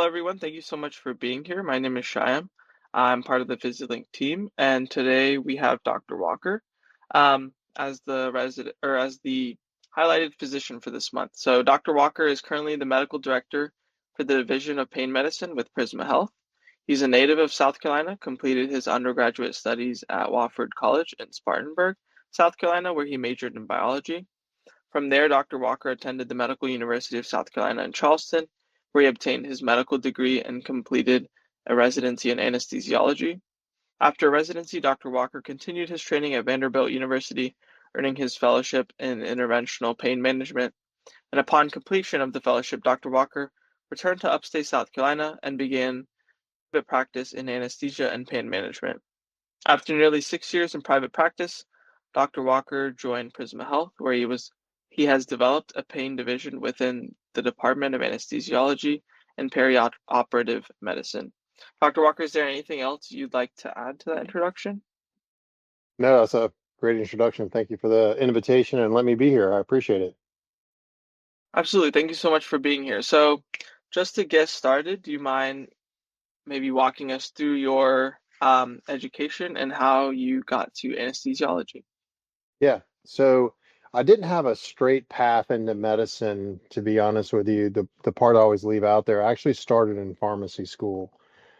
everyone. Thank you so much for being here. My name is Shyam. I'm part of the PhysiLink team, and today we have Dr. Walker as the resident or as the highlighted physician for this month. So, Dr. Walker is currently the medical director for the Division of Pain Medicine with Prisma Health. He's a native of South Carolina, completed his undergraduate studies at Wofford College in Spartanburg, South Carolina, where he majored in biology. From there, Doctor Walker attended the Medical University of South Carolina in Charleston, where he obtained his medical degree and completed a residency in anesthesiology. After residency, Doctor Walker continued his training at Vanderbilt University, earning his fellowship in interventional pain management. And upon completion of the fellowship, Doctor Walker returned to upstate South Carolina and began private practice in anesthesia and pain management. After nearly 6 years in private practice, Doctor Walker joined Prisma Health, where he has developed a pain division within the Department of Anesthesiology and Perioperative Medicine. Dr. Walker, is there anything else you'd like to add to that introduction? No, that's a great introduction. Thank you for the invitation and let me be here. I appreciate it. Absolutely. Thank you so much for being here. So, just to get started, do you mind maybe walking us through your education and how you got to anesthesiology? Yeah. So I didn't have a straight path into medicine, to be honest with you. The part I always leave out there, I actually started in pharmacy school.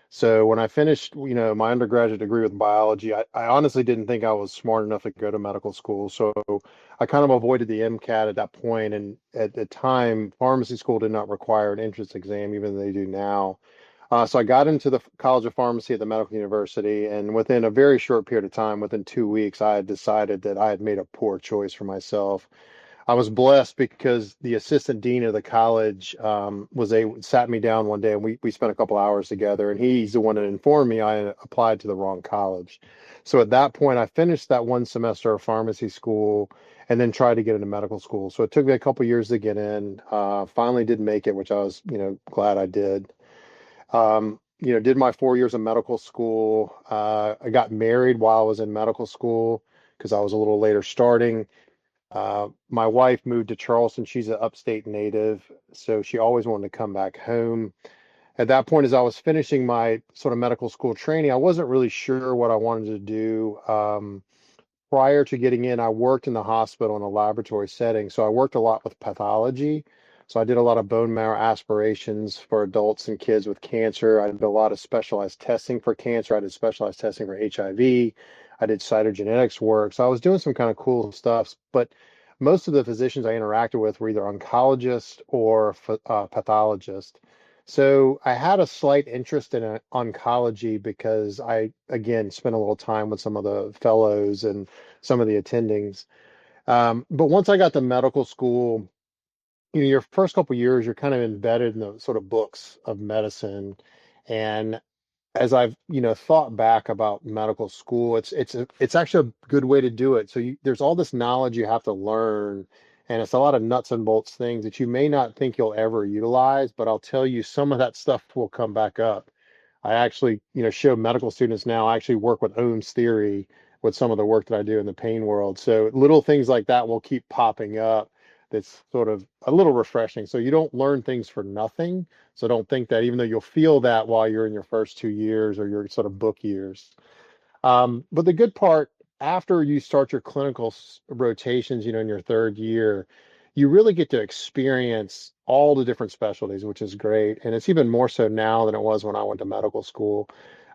So when I finished, my undergraduate degree with biology, I honestly didn't think I was smart enough to go to medical school. So I kind of avoided the MCAT at that point. And at the time, pharmacy school did not require an entrance exam, even though they do now. So I got into the College of Pharmacy at the Medical University, and within a very short period of time, within 2 weeks, I had decided that I had made a poor choice for myself. I was blessed because the assistant dean of the college sat me down one day, and we spent a couple hours together, and he's the one that informed me I applied to the wrong college. So at that point, I finished that one semester of pharmacy school and then tried to get into medical school. So it took me a couple years to get in. Finally did make it, which I was, glad I did. Did my 4 years of medical school. I got married while I was in medical school because I was a little later starting. My wife moved to Charleston. She's an upstate native, so she always wanted to come back home. At that point, as I was finishing my sort of medical school training, I wasn't really sure what I wanted to do. Prior to getting in, I worked in the hospital in a laboratory setting. So I worked a lot with pathology. So I did a lot of bone marrow aspirations for adults and kids with cancer. I did a lot of specialized testing for cancer. I did specialized testing for HIV. I did cytogenetics work. So I was doing some kind of cool stuff. But most of the physicians I interacted with were either oncologists or pathologists. So I had a slight interest in oncology because I, again, spent a little time with some of the fellows and some of the attendings. But once I got to medical school, your first couple of years, you're kind of embedded in the sort of books of medicine. And as I've, thought back about medical school, it's actually a good way to do it. So there's all this knowledge you have to learn, and it's a lot of nuts and bolts things that you may not think you'll ever utilize, but I'll tell you, some of that stuff will come back up. I actually, show medical students now, I actually work with Ohm's theory with some of the work that I do in the pain world. So little things like that will keep popping up. That's sort of a little refreshing. So you don't learn things for nothing. So don't think that, even though you'll feel that while you're in your first 2 years or your sort of book years. But the good part, after you start your clinical rotations, in your third year, you really get to experience all the different specialties, which is great. And it's even more so now than it was when I went to medical school.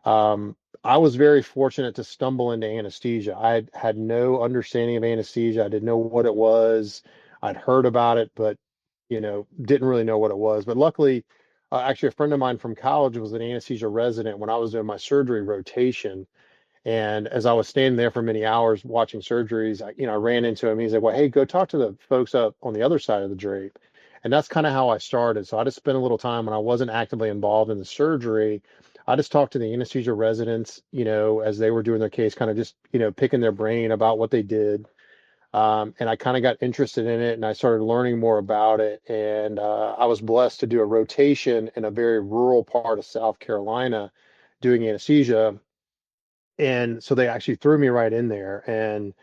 I was very fortunate to stumble into anesthesia. I had no understanding of anesthesia. I didn't know what it was. I'd heard about it, but didn't really know what it was. But luckily, actually, a friend of mine from college was an anesthesia resident when I was doing my surgery rotation. And as I was standing there for many hours watching surgeries, I ran into him. He's like, "Well, hey, go talk to the folks up on the other side of the drape." And that's kind of how I started. So I just spent a little time when I wasn't actively involved in the surgery. I just talked to the anesthesia residents, as they were doing their case, kind of just, picking their brain about what they did. And I kind of got interested in it and I started learning more about it. And I was blessed to do a rotation in a very rural part of South Carolina doing anesthesia. And so they actually threw me right in there, and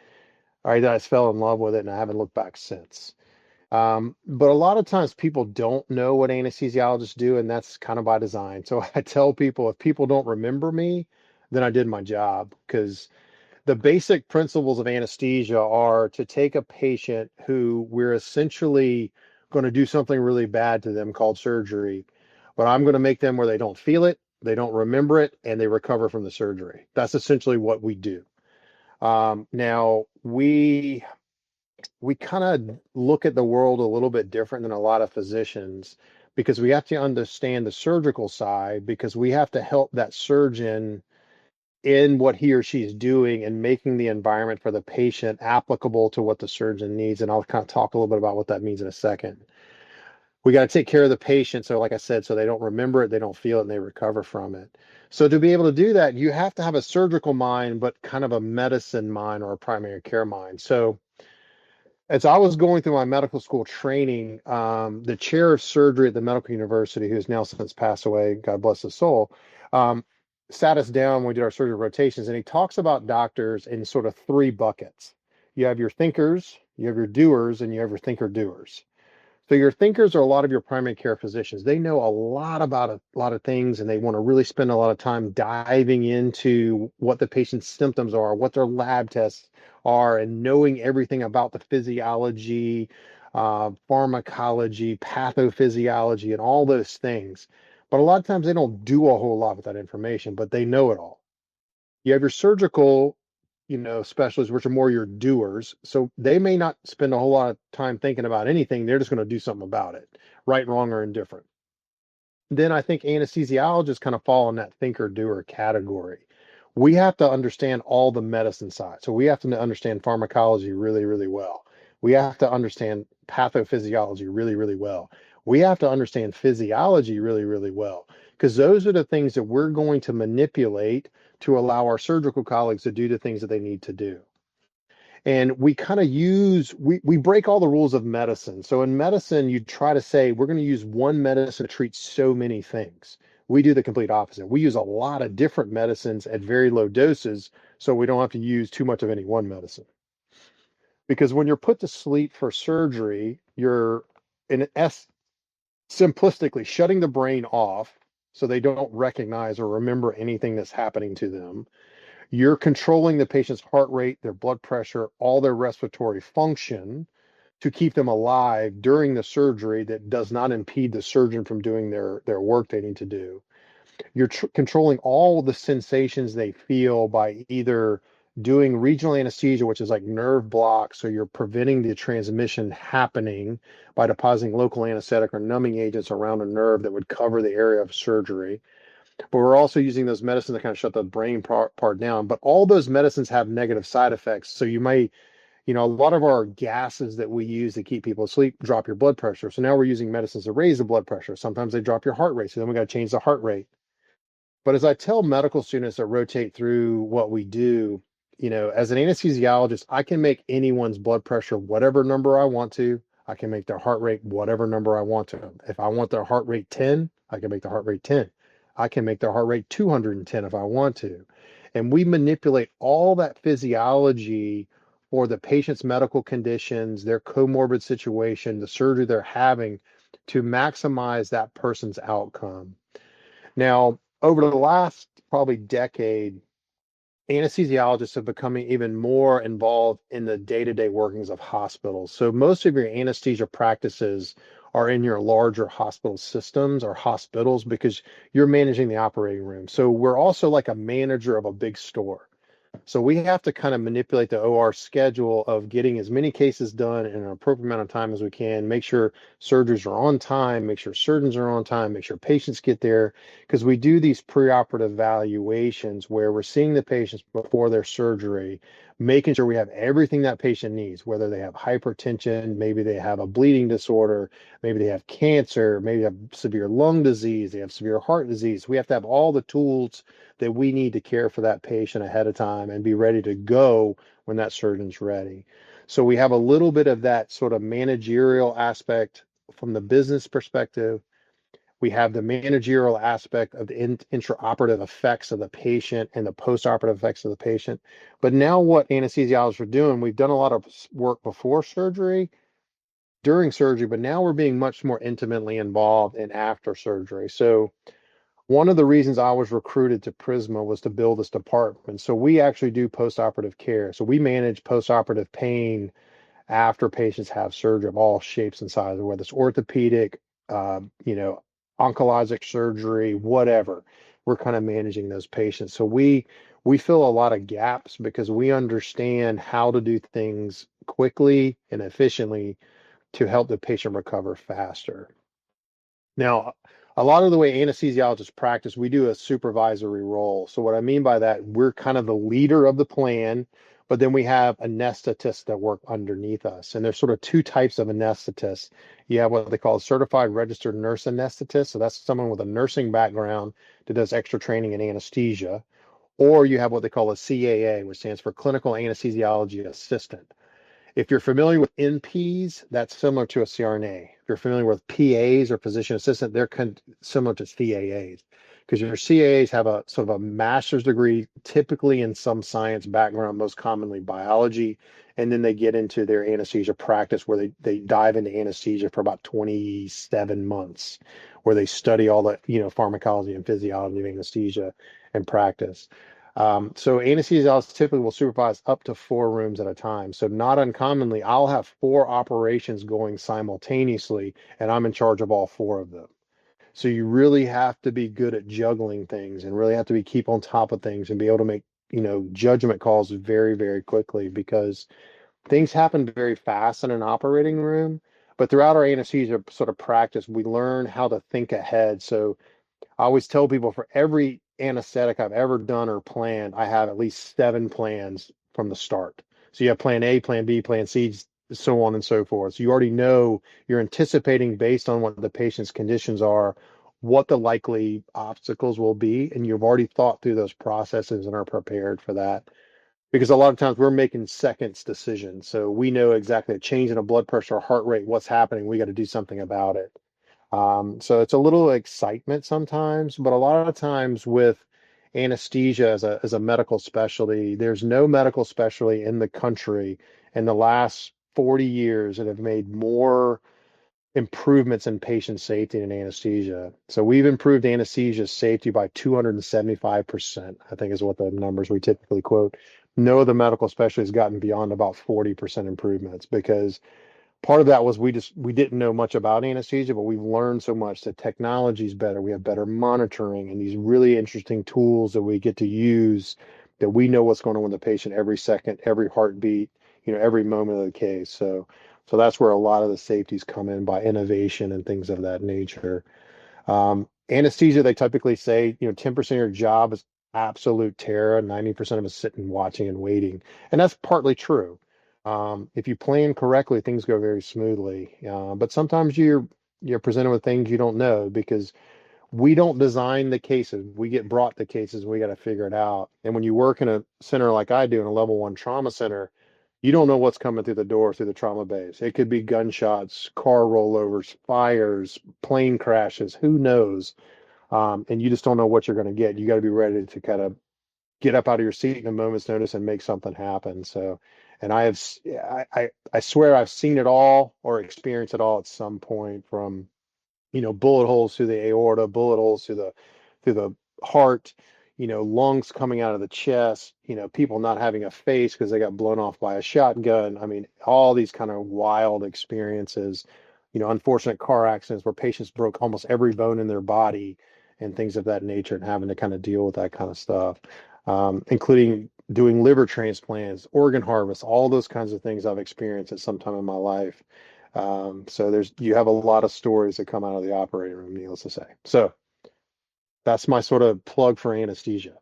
I just fell in love with it, and I haven't looked back since. But a lot of times people don't know what anesthesiologists do, and that's kind of by design. So I tell people if people don't remember me, then I did my job because the basic principles of anesthesia are to take a patient who we're essentially going to do something really bad to them called surgery, but I'm going to make them where they don't feel it, they don't remember it, and they recover from the surgery. That's essentially what we do. Now we kind of look at the world a little bit different than a lot of physicians because we have to understand the surgical side because we have to help that surgeon in what he or she is doing and making the environment for the patient applicable to what the surgeon needs. And I'll kind of talk a little bit about what that means in a second. We got to take care of the patient. So, like I said, so they don't remember it, they don't feel it, and they recover from it. So, to be able to do that, you have to have a surgical mind, but kind of a medicine mind or a primary care mind. So, as I was going through my medical school training, the chair of surgery at the medical university, who's now since passed away, God bless his soul, um, sat us down when we did our surgery rotations, and he talks about doctors in sort of three buckets. You have your thinkers, you have your doers, and you have your thinker doers. So your thinkers are a lot of your primary care physicians. They know a lot about a lot of things, and they want to really spend a lot of time diving into what the patient's symptoms are, what their lab tests are, and knowing everything about the physiology, pharmacology, pathophysiology, and all those things. But a lot of times they don't do a whole lot with that information, but they know it all. You have your surgical, specialists, which are more your doers. So they may not spend a whole lot of time thinking about anything. They're just going to do something about it, right, wrong, or indifferent. Then I think anesthesiologists kind of fall in that thinker doer category. We have to understand all the medicine side. So we have to understand pharmacology really, really well. We have to understand pathophysiology really, really well. We have to understand physiology really, really well, because those are the things that we're going to manipulate to allow our surgical colleagues to do the things that they need to do. And we kind of we break all the rules of medicine. So in medicine, you try to say we're going to use one medicine to treat so many things. We do the complete opposite. We use a lot of different medicines at very low doses so we don't have to use too much of any one medicine. Because when you're put to sleep for surgery, you're in simplistically shutting the brain off so they don't recognize or remember anything that's happening to them. You're controlling the patient's heart rate, their blood pressure, all their respiratory function to keep them alive during the surgery that does not impede the surgeon from doing their work they need to do. You're controlling all the sensations they feel by either doing regional anesthesia, which is like nerve blocks, so you're preventing the transmission happening by depositing local anesthetic or numbing agents around a nerve that would cover the area of surgery. But we're also using those medicines to kind of shut the brain part down. But all those medicines have negative side effects. So you might, a lot of our gases that we use to keep people asleep drop your blood pressure. So now we're using medicines to raise the blood pressure. Sometimes they drop your heart rate. So then we got to change the heart rate. But as I tell medical students that rotate through what we do, as an anesthesiologist, I can make anyone's blood pressure whatever number I want to. I can make their heart rate whatever number I want to. If I want their heart rate 10, I can make the heart rate 10. I can make their heart rate 210 if I want to. And we manipulate all that physiology for the patient's medical conditions, their comorbid situation, the surgery they're having to maximize that person's outcome. Now, over the last probably decade, anesthesiologists have become even more involved in the day-to-day workings of hospitals. So most of your anesthesia practices are in your larger hospital systems or hospitals because you're managing the operating room. So we're also like a manager of a big store. So we have to kind of manipulate the OR schedule of getting as many cases done in an appropriate amount of time as we can, make sure surgeries are on time, make sure surgeons are on time, make sure patients get there, because we do these preoperative evaluations where we're seeing the patients before their surgery, making sure we have everything that patient needs, whether they have hypertension, maybe they have a bleeding disorder, maybe they have cancer, maybe they have severe lung disease, they have severe heart disease. We have to have all the tools that we need to care for that patient ahead of time and be ready to go when that surgeon's ready. So we have a little bit of that sort of managerial aspect from the business perspective. We have the managerial aspect of the intraoperative effects of the patient and the postoperative effects of the patient. But now what anesthesiologists are doing, we've done a lot of work before surgery. during surgery, but now we're being much more intimately involved in after surgery. So one of the reasons I was recruited to Prisma was to build this department. So we actually do postoperative care. So we manage postoperative pain after patients have surgery of all shapes and sizes, whether it's orthopedic, you know, oncologic surgery, whatever. We're kind of managing those patients. So we fill a lot of gaps because we understand how to do things quickly and efficiently to help the patient recover faster. Now, a lot of the way anesthesiologists practice, we do a supervisory role. So what I mean by that, we're kind of the leader of the plan, but then we have anesthetists that work underneath us. And there's sort of two types of anesthetists. You have what they call a certified registered nurse anesthetist. So that's someone with a nursing background that does extra training in anesthesia. Or you have what they call a CAA, which stands for clinical anesthesiology assistant. If you're familiar with NPs, that's similar to a CRNA. If you're familiar with PAs or physician assistant, they're similar to CAAs because your CAAs have a sort of a master's degree, typically in some science background, most commonly biology, and then they get into their anesthesia practice where they dive into anesthesia for about 27 months, where they study all the pharmacology and physiology of anesthesia and practice. So anesthesiologists typically will supervise up to 4 rooms at a time. So not uncommonly, I'll have 4 operations going simultaneously, and I'm in charge of all 4 of them. So you really have to be good at juggling things and really have to keep on top of things and be able to make, judgment calls very, very quickly because things happen very fast in an operating room. But throughout our anesthesia sort of practice, we learn how to think ahead. So I always tell people for every anesthetic I've ever done or planned, I have at least 7 plans from the start. So you have plan A, plan B, plan C, so on and so forth. So you already know you're anticipating based on what the patient's conditions are, what the likely obstacles will be, and you've already thought through those processes and are prepared for that. Because a lot of times we're making seconds decisions. So we know exactly a change in a blood pressure or heart rate, what's happening. We got to do something about it. So it's a little excitement sometimes, but a lot of times with anesthesia as a medical specialty, there's no medical specialty in the country in the last 40 years that have made more improvements in patient safety in anesthesia. So we've improved anesthesia safety by 275%, I think is what the numbers we typically quote. No other medical specialty has gotten beyond about 40% improvements because part of that was we didn't know much about anesthesia, but we've learned so much. The technology's better. We have better monitoring and these really interesting tools that we get to use that we know what's going on with the patient every second, every heartbeat, every moment of the case. So that's where a lot of the safeties come in by innovation and things of that nature. Anesthesia, they typically say, 10% of your job is absolute terror, 90% of us sitting, watching, and waiting. And that's partly true. If you plan correctly, things go very smoothly. But sometimes you're presented with things you don't know because we don't design the cases. We get brought the cases. We got to figure it out. And when you work in a center like I do in a level 1 trauma center, you don't know what's coming through the door through the trauma bays. It could be gunshots, car rollovers, fires, plane crashes, who knows? And you just don't know what you're going to get. You got to be ready to kind of get up out of your seat in a moment's notice and make something happen. So, and I swear I've seen it all or experienced it all at some point from bullet holes through the aorta, bullet holes through the heart, lungs coming out of the chest, people not having a face because they got blown off by a shotgun. I mean, all these kind of wild experiences, unfortunate car accidents where patients broke almost every bone in their body and things of that nature and having to kind of deal with that kind of stuff, including doing liver transplants, organ harvest, all those kinds of things I've experienced at some time in my life. So you have a lot of stories that come out of the operating room, needless to say. So that's my sort of plug for anesthesia.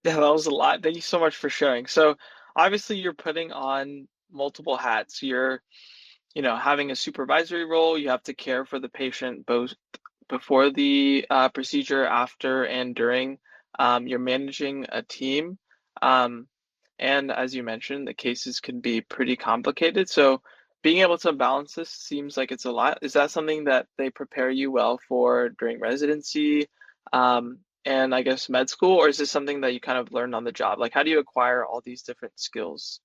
Yeah, that was a lot. Thank you so much for sharing. So obviously you're putting on multiple hats. You're, having a supervisory role. You have to care for the patient both before the procedure, after, and during. You're managing a team. Um, and as you mentioned, the cases can be pretty complicated. So being able to balance this seems like it's a lot. Is that something that they prepare you well for during residency, and I guess med school, or is this something that you kind of learned on the job? Like, how do you acquire all these different skills?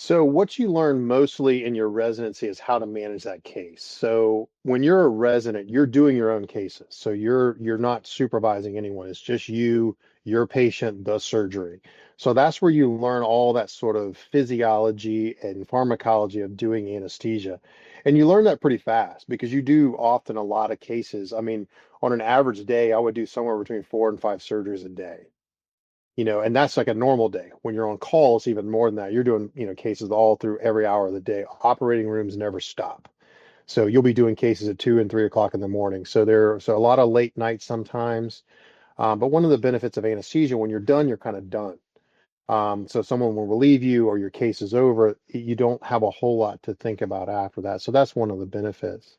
So what you learn mostly in your residency is how to manage that case. So when you're a resident, you're doing your own cases. So you're not supervising anyone. It's just you, your patient, the surgery. So that's where you learn all that sort of physiology and pharmacology of doing anesthesia. And you learn that pretty fast because you do often a lot of cases. I mean, on an average day, I would do somewhere between 4 and 5 surgeries a day. And that's like a normal day. When you're on call, it's even more than that. You're doing, cases all through every hour of the day. Operating rooms never stop. So you'll be doing cases at 2 and 3 o'clock in the morning. So a lot of late nights sometimes. But one of the benefits of anesthesia, when you're done, you're kind of done. So someone will relieve you or your case is over. You don't have a whole lot to think about after that. So that's one of the benefits.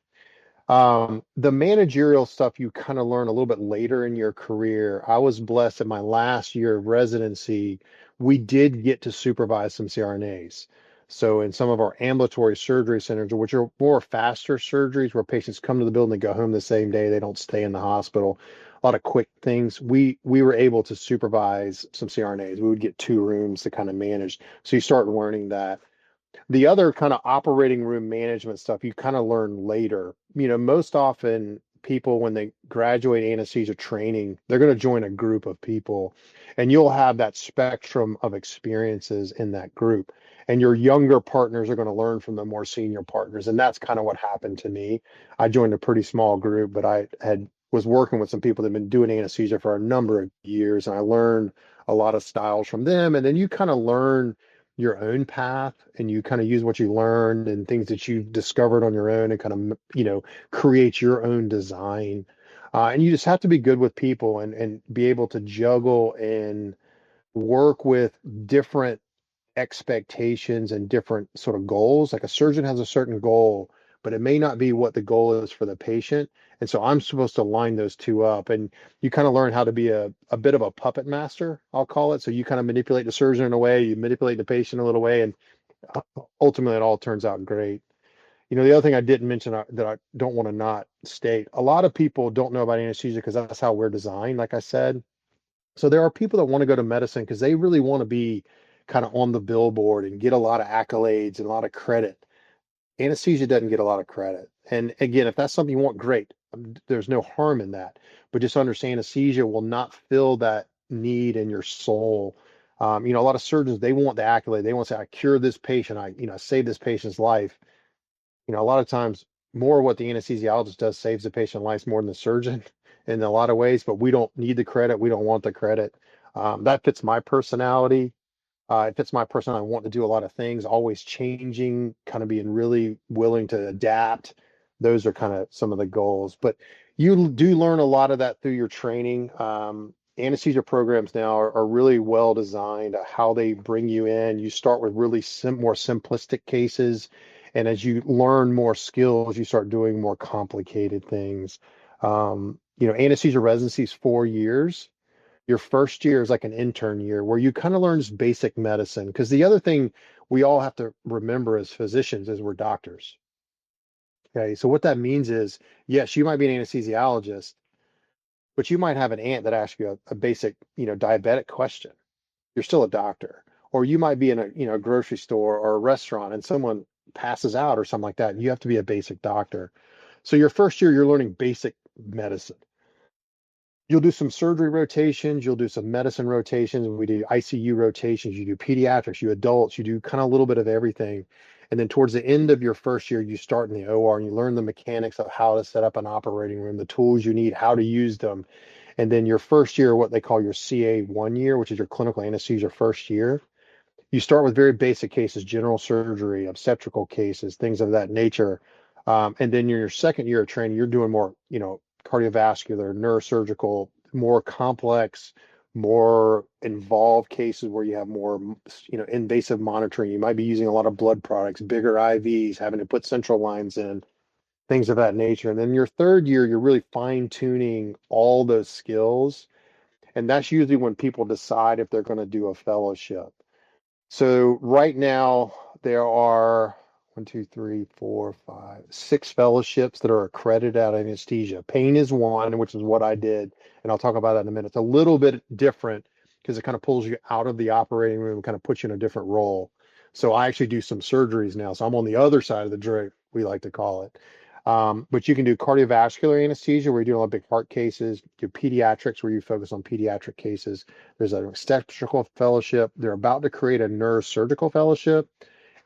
The managerial stuff you kind of learn a little bit later in your career. I was blessed in my last year of residency, we did get to supervise some CRNAs. So in some of our ambulatory surgery centers, which are more faster surgeries where patients come to the building and go home the same day, they don't stay in the hospital. A lot of quick things. We were able to supervise some CRNAs. We would get 2 rooms to kind of manage. So you start learning that. The other kind of operating room management stuff you kind of learn later. Most often people, when they graduate anesthesia training, they're going to join a group of people, and you'll have that spectrum of experiences in that group. And your younger partners are going to learn from the more senior partners. And that's kind of what happened to me. I joined a pretty small group, but I had was working with some people that have been doing anesthesia for a number of years, and I learned a lot of styles from them. And then you kind of learn your own path and you kind of use what you learned and things that you've discovered on your own and kind of create your own design, and you just have to be good with people and be able to juggle and work with different expectations and different sort of goals. Like a surgeon has a certain goal, but it may not be what the goal is for the patient. And so I'm supposed to line those two up. And you kind of learn how to be a bit of a puppet master, I'll call it. So you kind of manipulate the surgeon in a way, you manipulate the patient a little way, and ultimately it all turns out great. The other thing I didn't mention that I don't want to not state, a lot of people don't know about anesthesia because that's how we're designed, like I said. So there are people that want to go to medicine because they really want to be kind of on the billboard and get a lot of accolades and a lot of credit. Anesthesia doesn't get a lot of credit. And again, if that's something you want, great. There's no harm in that. But just understand anesthesia will not fill that need in your soul. A lot of surgeons, they want the accolade. They want to say, I cured this patient. I saved this patient's life. A lot of times more what the anesthesiologist does saves the patient life more than the surgeon in a lot of ways, but we don't need the credit. We don't want the credit. That fits my personality. It fits my personality. I want to do a lot of things, always changing, kind of being really willing to adapt. Those are kind of some of the goals. But you do learn a lot of that through your training. Anesthesia programs now are really well designed, how they bring you in. You start with really more simplistic cases. And as you learn more skills, you start doing more complicated things. Anesthesia residency is 4 years. Your first year is like an intern year where you kind of learn just basic medicine. Because the other thing we all have to remember as physicians is we're doctors. Okay, so what that means is, yes, you might be an anesthesiologist, but you might have an aunt that asks you a basic, diabetic question. You're still a doctor. Or you might be in a grocery store or a restaurant and someone passes out or something like that, and you have to be a basic doctor. So your first year, you're learning basic medicine. You'll do some surgery rotations, you'll do some medicine rotations, we do ICU rotations, you do pediatrics, you adults, you do kind of a little bit of everything. And then towards the end of your first year, you start in the OR and you learn the mechanics of how to set up an operating room, the tools you need, how to use them. And then your first year, what they call your CA1 year, which is your clinical anesthesia first year, you start with very basic cases, general surgery, obstetrical cases, things of that nature. And then in your second year of training, you're doing more, cardiovascular, neurosurgical, more complex, more involved cases where you have more, invasive monitoring. You might be using a lot of blood products, bigger IVs, having to put central lines in, things of that nature. And then your third year, you're really fine tuning all those skills. And that's usually when people decide if they're going to do a fellowship. So right now there are 6 fellowships that are accredited out of anesthesia. Pain is one, which is what I did, and I'll talk about that in a minute. It's a little bit different because it kind of pulls you out of the operating room, kind of puts you in a different role. So I actually do some surgeries now. So I'm on the other side of the drip, we like to call it. But you can do cardiovascular anesthesia where you do a lot of big heart cases, do pediatrics where you focus on pediatric cases. There's an obstetrical fellowship. They're about to create a neurosurgical fellowship,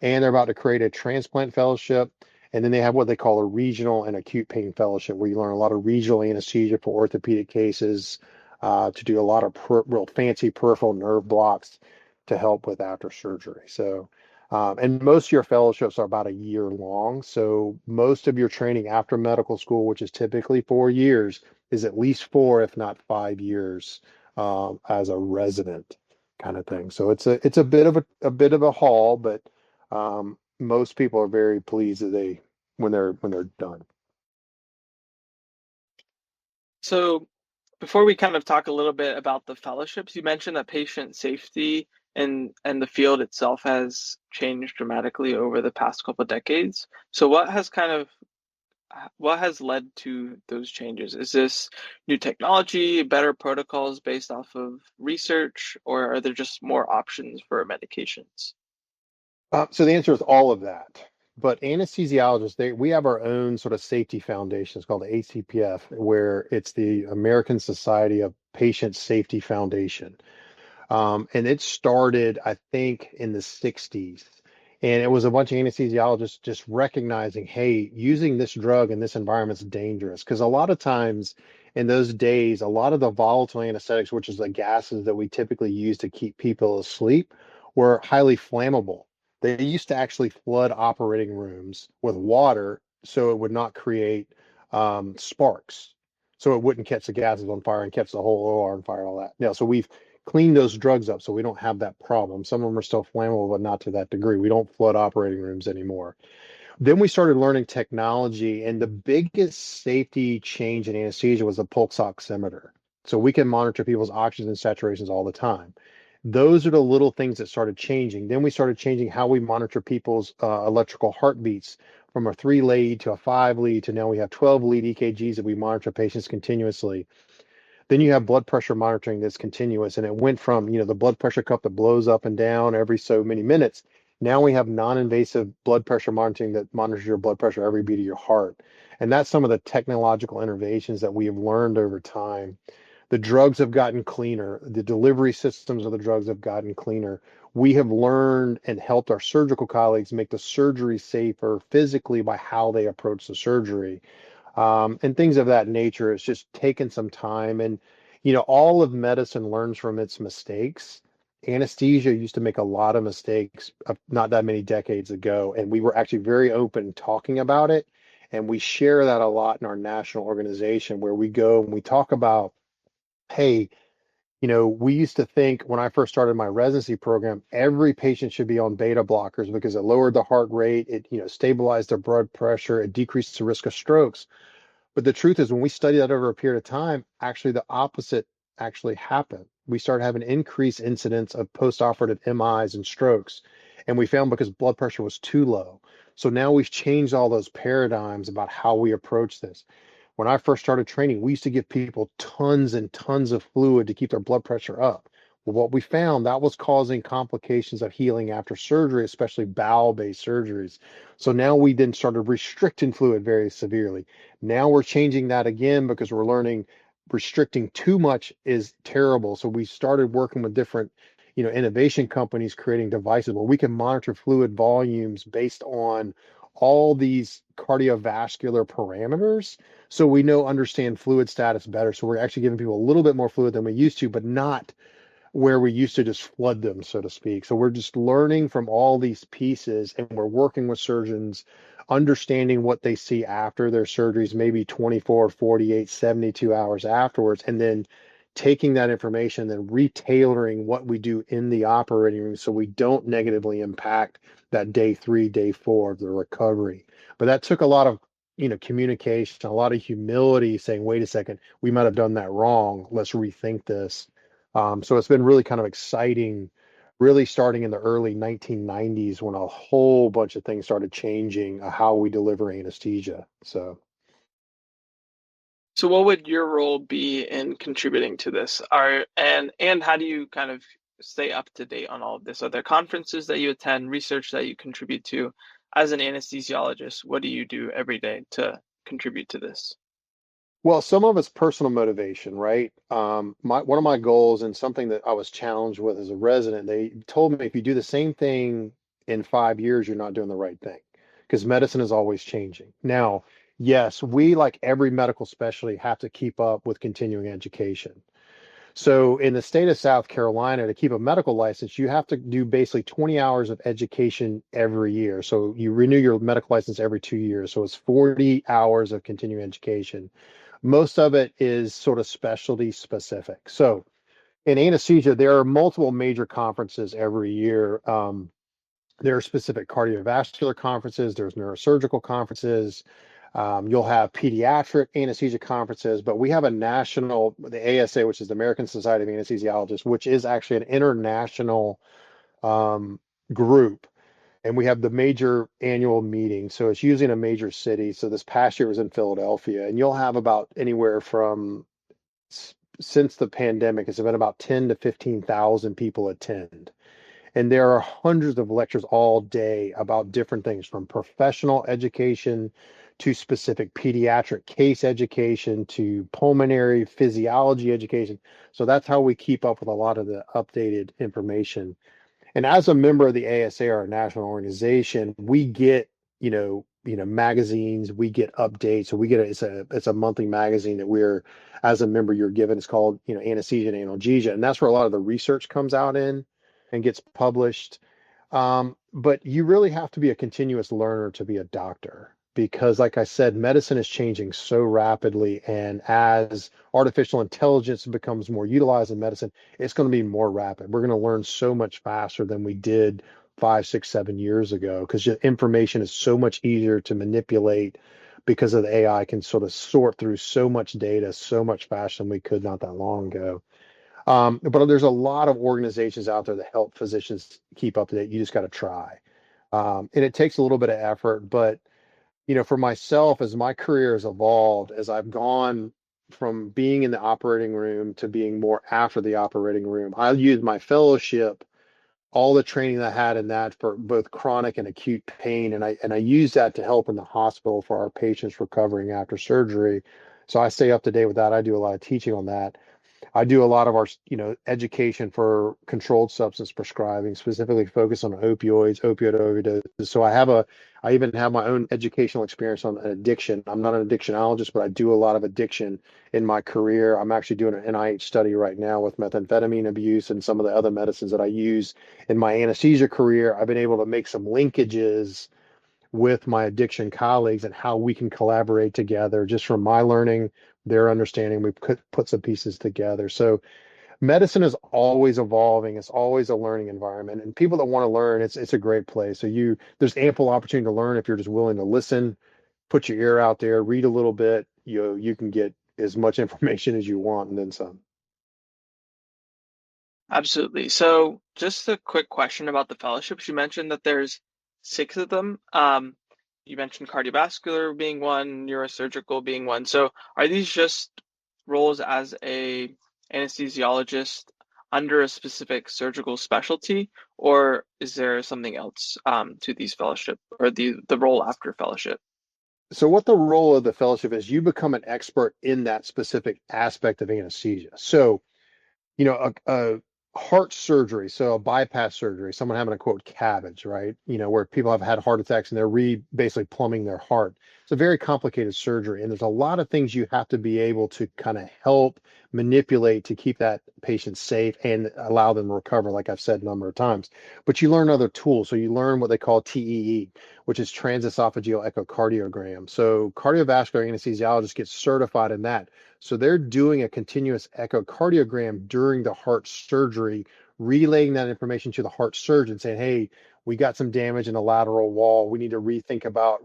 and they're about to create a transplant fellowship. And then they have what they call a regional and acute pain fellowship, where you learn a lot of regional anesthesia for orthopedic cases, to do a lot of real fancy peripheral nerve blocks to help with after surgery. So, and most of your fellowships are about a year long. So most of your training after medical school, which is typically 4 years, is at least 4, if not 5 years, as a resident kind of thing. So it's a bit of a haul, but most people are very pleased that when they're done. So before we kind of talk a little bit about the fellowships, you mentioned that patient safety and the field itself has changed dramatically over the past couple of decades. So what has led to those changes? Is this new technology, better protocols based off of research, or are there just more options for medications? So the answer is all of that. But anesthesiologists, we have our own sort of safety foundation. It's called the ACPF, where it's the American Society of Patient Safety Foundation. And it started, I think, in the 60s. And it was a bunch of anesthesiologists just recognizing, hey, using this drug in this environment is dangerous. Because a lot of times in those days, a lot of the volatile anesthetics, which is the gases that we typically use to keep people asleep, were highly flammable. They used to actually flood operating rooms with water so it would not create sparks, so it wouldn't catch the gases on fire and catch the whole OR on fire and all that. So we've clean those drugs up so we don't have that problem. Some of them are still flammable, but not to that degree. We don't flood operating rooms anymore. Then we started learning technology, and the biggest safety change in anesthesia was the pulse oximeter. So we can monitor people's oxygen saturations all the time. Those are the little things that started changing. Then we started changing how we monitor people's electrical heartbeats from a 3 lead to a 5 lead to now we have 12 lead EKGs that we monitor patients continuously. Then you have blood pressure monitoring that's continuous, and it went from, the blood pressure cuff that blows up and down every so many minutes. Now we have non-invasive blood pressure monitoring that monitors your blood pressure every beat of your heart. And that's some of the technological innovations that we have learned over time. The drugs have gotten cleaner. The delivery systems of the drugs have gotten cleaner. We have learned and helped our surgical colleagues make the surgery safer physically by how they approach the surgery, and things of that nature. It's just taken some time. And, all of medicine learns from its mistakes. Anesthesia used to make a lot of mistakes not that many decades ago, and we were actually very open talking about it. And we share that a lot in our national organization where we go and we talk about, hey, we used to think when I first started my residency program, every patient should be on beta blockers because it lowered the heart rate, it, stabilized their blood pressure, it decreased the risk of strokes. But the truth is, when we study that over a period of time, actually the opposite actually happened. We started having increased incidence of post-operative MIs and strokes, and we found because blood pressure was too low. So now we've changed all those paradigms about how we approach this. When I first started training, we used to give people tons and tons of fluid to keep their blood pressure up. Well, what we found that was causing complications of healing after surgery, especially bowel-based surgeries. So now we then started restricting fluid very severely. Now we're changing that again because we're learning restricting too much is terrible. So we started working with different, innovation companies creating devices where we can monitor fluid volumes based on all these cardiovascular parameters. So we understand fluid status better. So we're actually giving people a little bit more fluid than we used to, but not where we used to just flood them, so to speak. So we're just learning from all these pieces, and we're working with surgeons, understanding what they see after their surgeries, maybe 24, 48, 72 hours afterwards, and then taking that information and then retailoring what we do in the operating room so we don't negatively impact that day 3, day 4 of the recovery. But that took a lot of communication, a lot of humility, saying, wait a second, we might have done that wrong. Let's rethink this. So it's been really kind of exciting, really starting in the early 1990s when a whole bunch of things started changing how we deliver anesthesia. So, So what would your role be in contributing to this? And how do you kind of stay up to date on all of this? Are there conferences that you attend, research that you contribute to? As an anesthesiologist, what do you do every day to contribute to this? Well, some of it's personal motivation, right? One of my goals and something that I was challenged with as a resident, they told me if you do the same thing in 5 years, you're not doing the right thing because medicine is always changing. Now, yes, we, like every medical specialty, have to keep up with continuing education. So in the state of South Carolina, to keep a medical license, you have to do basically 20 hours of education every year. So you renew your medical license every 2 years. So it's 40 hours of continuing education. Most of it is sort of specialty specific. So in anesthesia, there are multiple major conferences every year. There are specific cardiovascular conferences, there's neurosurgical conferences. You'll have pediatric anesthesia conferences, but we have a national, the ASA, which is the American Society of Anesthesiologists, which is actually an international um, group. And we have the major annual meeting. So it's usually in a major city. So this past year was in Philadelphia, and you'll have about anywhere from since the pandemic, it's been about 10 to 15,000 people attend. And there are hundreds of lectures all day about different things from professional education to specific pediatric case education to pulmonary physiology education. So that's how we keep up with a lot of the updated information. And as a member of the ASA, our national organization, we get, magazines, we get updates. So we get it's a monthly magazine that as a member, you're given. It's called, Anesthesia and Analgesia. And that's where a lot of the research comes out in and gets published. But you really have to be a continuous learner to be a doctor because, like I said, medicine is changing so rapidly. And as artificial intelligence becomes more utilized in medicine, it's going to be more rapid. We're going to learn so much faster than we did 5, 6, 7 years ago because information is so much easier to manipulate because of the AI can sort of sort through so much data so much faster than we could not that long ago. But there's a lot of organizations out there that help physicians keep up to date. You just got to try. And it takes a little bit of effort, but for myself, as my career has evolved, as I've gone from being in the operating room to being more after the operating room, I use my fellowship, all the training that I had in that for both chronic and acute pain, and I use that to help in the hospital for our patients recovering after surgery. So I stay up to date with that. I do a lot of teaching on that. I do a lot of our, education for controlled substance prescribing, specifically focused on opioids, opioid overdoses. So I even have my own educational experience on addiction. I'm not an addictionologist, but I do a lot of addiction in my career. I'm actually doing an NIH study right now with methamphetamine abuse and some of the other medicines that I use in my anesthesia career. I've been able to make some linkages with my addiction colleagues and how we can collaborate together just from my learning, their understanding. We put some pieces together. So medicine is always evolving. It's always a learning environment. And people that want to learn, it's a great place. So there's ample opportunity to learn if you're just willing to listen, put your ear out there, read a little bit. You can get as much information as you want and then some. Absolutely. So, just a quick question about the fellowships. You mentioned that there's six of them. You mentioned cardiovascular being one, neurosurgical being one. So, are these just roles as a anesthesiologist under a specific surgical specialty, or is there something else to these fellowship or the role after fellowship? So what the role of the fellowship is, you become an expert in that specific aspect of anesthesia. So a heart surgery, so a bypass surgery, someone having a quote cabbage, right? Where people have had heart attacks and they're basically plumbing their heart. It's a very complicated surgery, and there's a lot of things you have to be able to kind of help manipulate to keep that patient safe and allow them to recover, like I've said a number of times. But you learn other tools. So you learn what they call TEE, which is transesophageal echocardiogram. So cardiovascular anesthesiologists get certified in that. So they're doing a continuous echocardiogram during the heart surgery, relaying that information to the heart surgeon saying, hey, we got some damage in the lateral wall. We need to rethink about,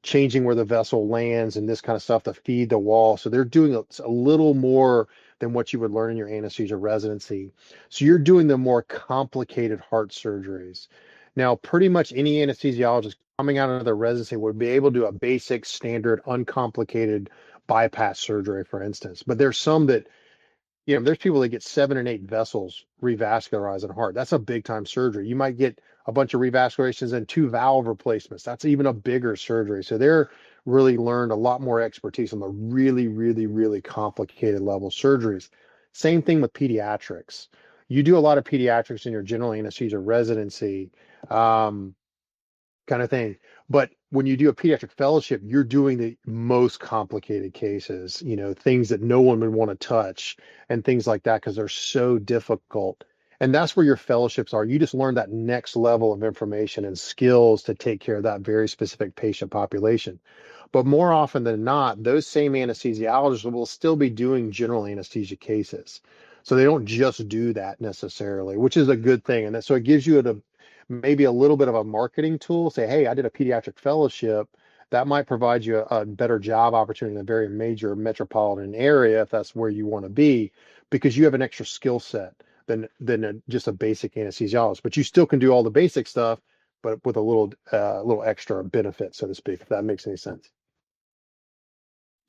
changing where the vessel lands and this kind of stuff to feed the wall. So they're doing a little more than what you would learn in your anesthesia residency. So you're doing the more complicated heart surgeries. Now, pretty much any anesthesiologist coming out of their residency would be able to do a basic, standard, uncomplicated bypass surgery, for instance. But there's some that there's people that get 7 and 8 vessels revascularized in heart. That's a big time surgery. You might get a bunch of revascularizations and 2 valve replacements. That's even a bigger surgery. So they're really learned a lot more expertise on the really, really, really complicated level surgeries. Same thing with pediatrics. You do a lot of pediatrics in your general anesthesia residency. Um, kind of thing. But when you do a pediatric fellowship, you're doing the most complicated cases, things that no one would want to touch and things like that because they're so difficult. And that's where your fellowships are. You just learn that next level of information and skills to take care of that very specific patient population. But more often than not, those same anesthesiologists will still be doing general anesthesia cases. So they don't just do that necessarily, which is a good thing. And so it gives you maybe a little bit of a marketing tool. Say, hey, I did a pediatric fellowship. That might provide you a better job opportunity in a very major metropolitan area if that's where you want to be, because you have an extra skill set than just a basic anesthesiologist. But you still can do all the basic stuff, but with a little extra benefit, so to speak, if that makes any sense.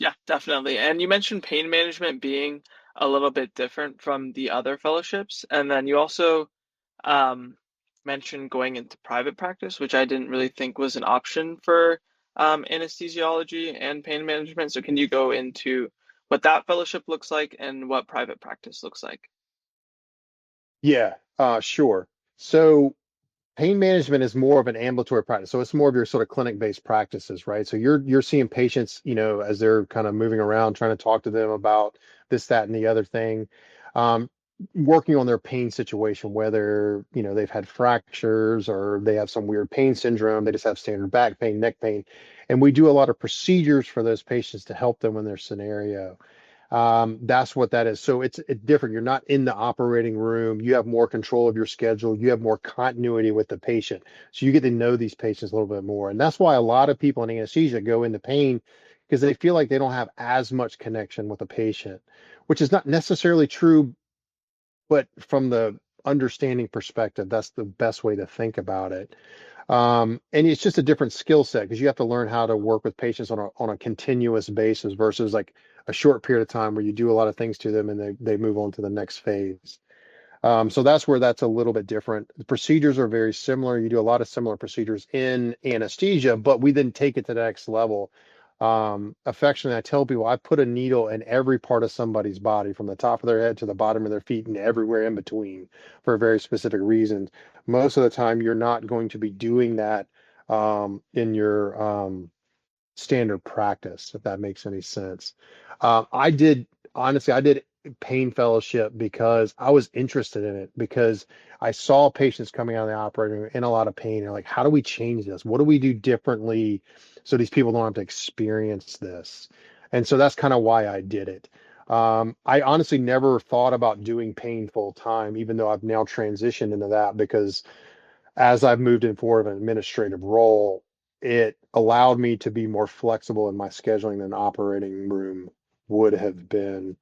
Yeah, definitely. And you mentioned pain management being a little bit different from the other fellowships. And then you also um, mentioned going into private practice, which I didn't really think was an option for anesthesiology and pain management. So can you go into what that fellowship looks like and what private practice looks like? Yeah, sure. So pain management is more of an ambulatory practice. So it's more of your sort of clinic-based practices, right? So you're seeing patients, as they're kind of moving around, trying to talk to them about this, that, and the other thing. Um, Working on their pain situation, whether, they've had fractures or they have some weird pain syndrome, they just have standard back pain, neck pain. And we do a lot of procedures for those patients to help them in their scenario. That's what that is. So it's different. You're not in the operating room. You have more control of your schedule. You have more continuity with the patient. So you get to know these patients a little bit more. And that's why a lot of people in anesthesia go into pain because they feel like they don't have as much connection with the patient, which is not necessarily true, but from the understanding perspective, that's the best way to think about it. And it's just a different skill set because you have to learn how to work with patients on a continuous basis versus like a short period of time where you do a lot of things to them and they move on to the next phase. So that's where that's a little bit different. The procedures are very similar. You do a lot of similar procedures in anesthesia, but we then take it to the next level. Affectionately, I tell people I put a needle in every part of somebody's body, from the top of their head to the bottom of their feet and everywhere in between for very specific reasons. Most of the time, you're not going to be doing that in your standard practice, if that makes any sense. I did pain fellowship because I was interested in it, because I saw patients coming out of the operating room in a lot of pain. And like, how do we change this? What do we do differently so these people don't have to experience this? And so that's kind of why I did it. I honestly never thought about doing pain full time, even though I've now transitioned into that, because as I've moved in forward of an administrative role, it allowed me to be more flexible in my scheduling than an operating room would have been.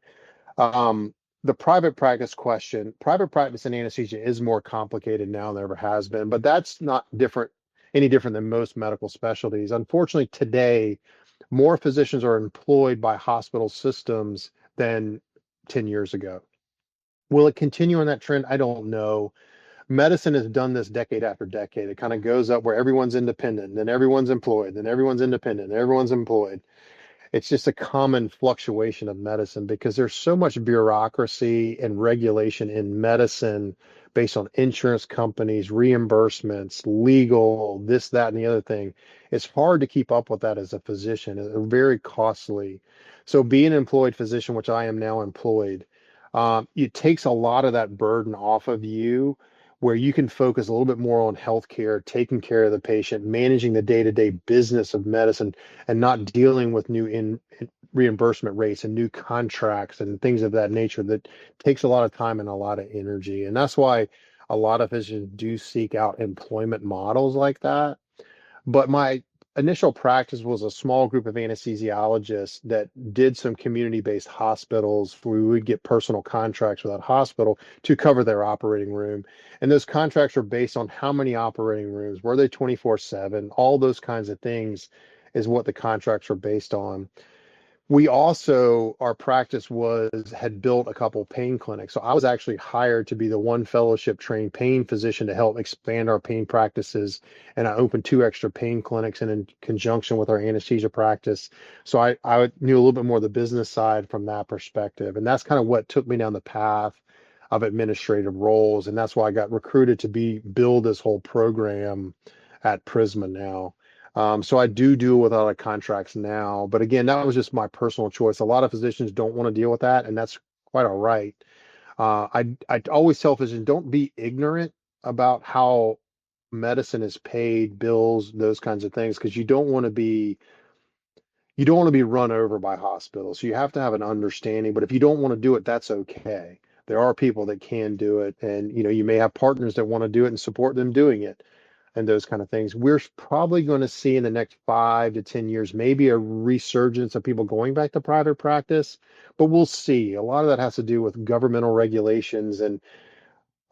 Um, the private practice in anesthesia is more complicated now than ever has been, but that's not any different than most medical specialties. Unfortunately, today, more physicians are employed by hospital systems than 10 years ago. Will it continue on that trend? I don't know. Medicine has done this decade after decade. It kind of goes up where everyone's independent, then everyone's employed, then everyone's independent, then everyone's employed. It's just a common fluctuation of medicine because there's so much bureaucracy and regulation in medicine based on insurance companies, reimbursements, legal, this, that, and the other thing. It's hard to keep up with that as a physician. It's very costly. So being an employed physician, which I am now employed, it takes a lot of that burden off of you, where you can focus a little bit more on healthcare, taking care of the patient, managing the day-to-day business of medicine, and not dealing with new reimbursement rates and new contracts and things of that nature. That takes a lot of time and a lot of energy. And that's why a lot of physicians do seek out employment models like that. But my initial practice was a small group of anesthesiologists that did some community-based hospitals where we would get personal contracts with that hospital to cover their operating room. And those contracts are based on how many operating rooms, were they 24/7, all those kinds of things is what the contracts are based on. We also, our practice had built a couple pain clinics. So I was actually hired to be the one fellowship trained pain physician to help expand our pain practices. And I opened two extra pain clinics in conjunction with our anesthesia practice. So I knew a little bit more of the business side from that perspective. And that's kind of what took me down the path of administrative roles. And that's why I got recruited to build this whole program at Prisma now. So I do deal with a lot of contracts now, but again, that was just my personal choice. A lot of physicians don't want to deal with that, and that's quite all right. I always tell physicians, don't be ignorant about how medicine is paid, bills, those kinds of things, because you don't want to be run over by hospitals. So you have to have an understanding, but if you don't want to do it, that's okay. There are people that can do it, and you may have partners that want to do it and support them doing it and those kind of things. We're probably going to see in the next 5 to 10 years, maybe a resurgence of people going back to private practice, but we'll see. A lot of that has to do with governmental regulations. And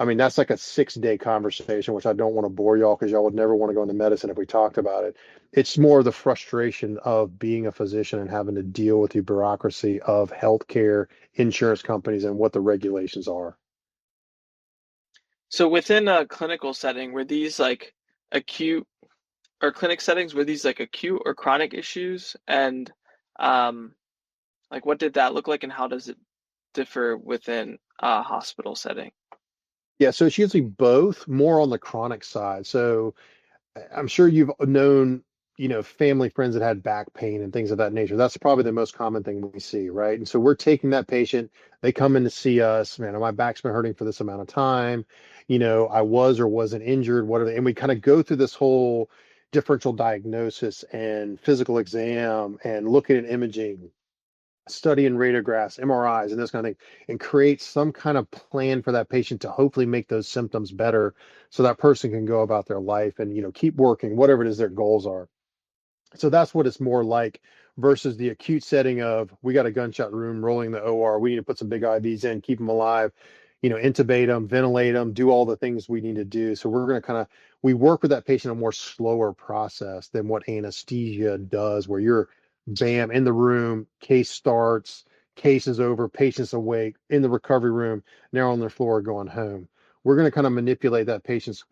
I mean, that's like a 6-day conversation, which I don't want to bore y'all because y'all would never want to go into medicine if we talked about it. It's more the frustration of being a physician and having to deal with the bureaucracy of healthcare, insurance companies, and what the regulations are. So within a clinical setting, were these like acute or clinic settings, were these like acute or chronic issues? And um, like what did that look like and how does it differ within a hospital setting? Yeah, so it's usually both, more on the chronic side. So I'm sure you've known, family friends that had back pain and things of that nature. That's probably the most common thing we see, right? And so we're taking that patient, they come in to see us, man, my back's been hurting for this amount of time. I was or wasn't injured, whatever. And we kind of go through this whole differential diagnosis and physical exam and looking at imaging, studying radiographs, MRIs, and this kind of thing, and create some kind of plan for that patient to hopefully make those symptoms better so that person can go about their life and, keep working, whatever it is their goals are. So that's what it's more like versus the acute setting of we got a gunshot room rolling the OR. We need to put some big IVs in, keep them alive, intubate them, ventilate them, do all the things we need to do. So we're going to we work with that patient a more slower process than what anesthesia does, where you're bam in the room, case starts, case is over, patient's awake in the recovery room, now on their floor going home. We're going to kind of manipulate that patient's,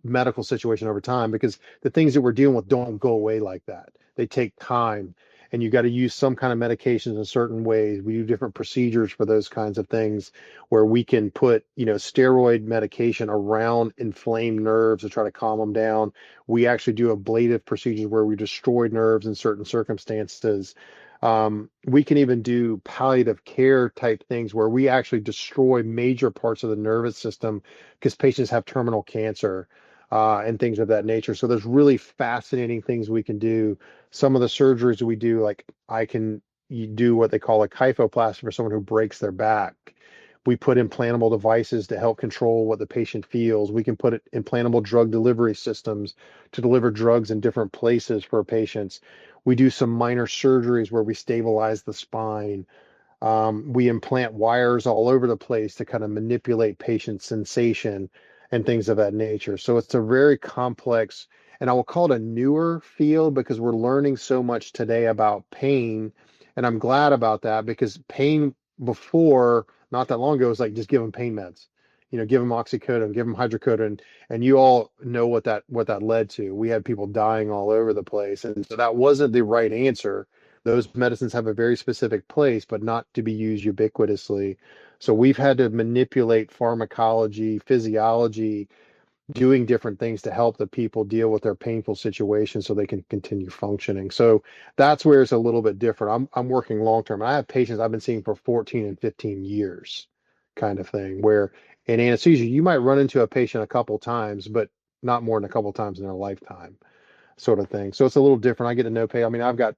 medical situation over time because the things that we're dealing with don't go away like that. They take time, and you got to use some kind of medications in certain ways. We do different procedures for those kinds of things where we can put, steroid medication around inflamed nerves to try to calm them down. We actually do ablative procedures where we destroy nerves in certain circumstances. We can even do palliative care type things where we actually destroy major parts of the nervous system because patients have terminal cancer and things of that nature. So there's really fascinating things we can do. Some of the surgeries we do, like you do what they call a kyphoplasty for someone who breaks their back. We put implantable devices to help control what the patient feels. We can put implantable drug delivery systems to deliver drugs in different places for patients. We do some minor surgeries where we stabilize the spine. We implant wires all over the place to kind of manipulate patient sensation and things of that nature. So it's a very complex, and I will call it a newer field because we're learning so much today about pain. And I'm glad about that because pain before, not that long ago, was like just give them pain meds. Give them oxycodone, give them hydrocodone, and you all know what that led to. We had people dying all over the place, and so that wasn't the right answer. Those medicines have a very specific place, but not to be used ubiquitously. So we've had to manipulate pharmacology, physiology, doing different things to help the people deal with their painful situation so they can continue functioning. So that's where it's a little bit different. I'm working long term. I have patients I've been seeing for 14 and 15 years kind of thing, where in anesthesia, you might run into a patient a couple times, but not more than a couple times in their lifetime sort of thing. So it's a little different. I get to know I mean, I've got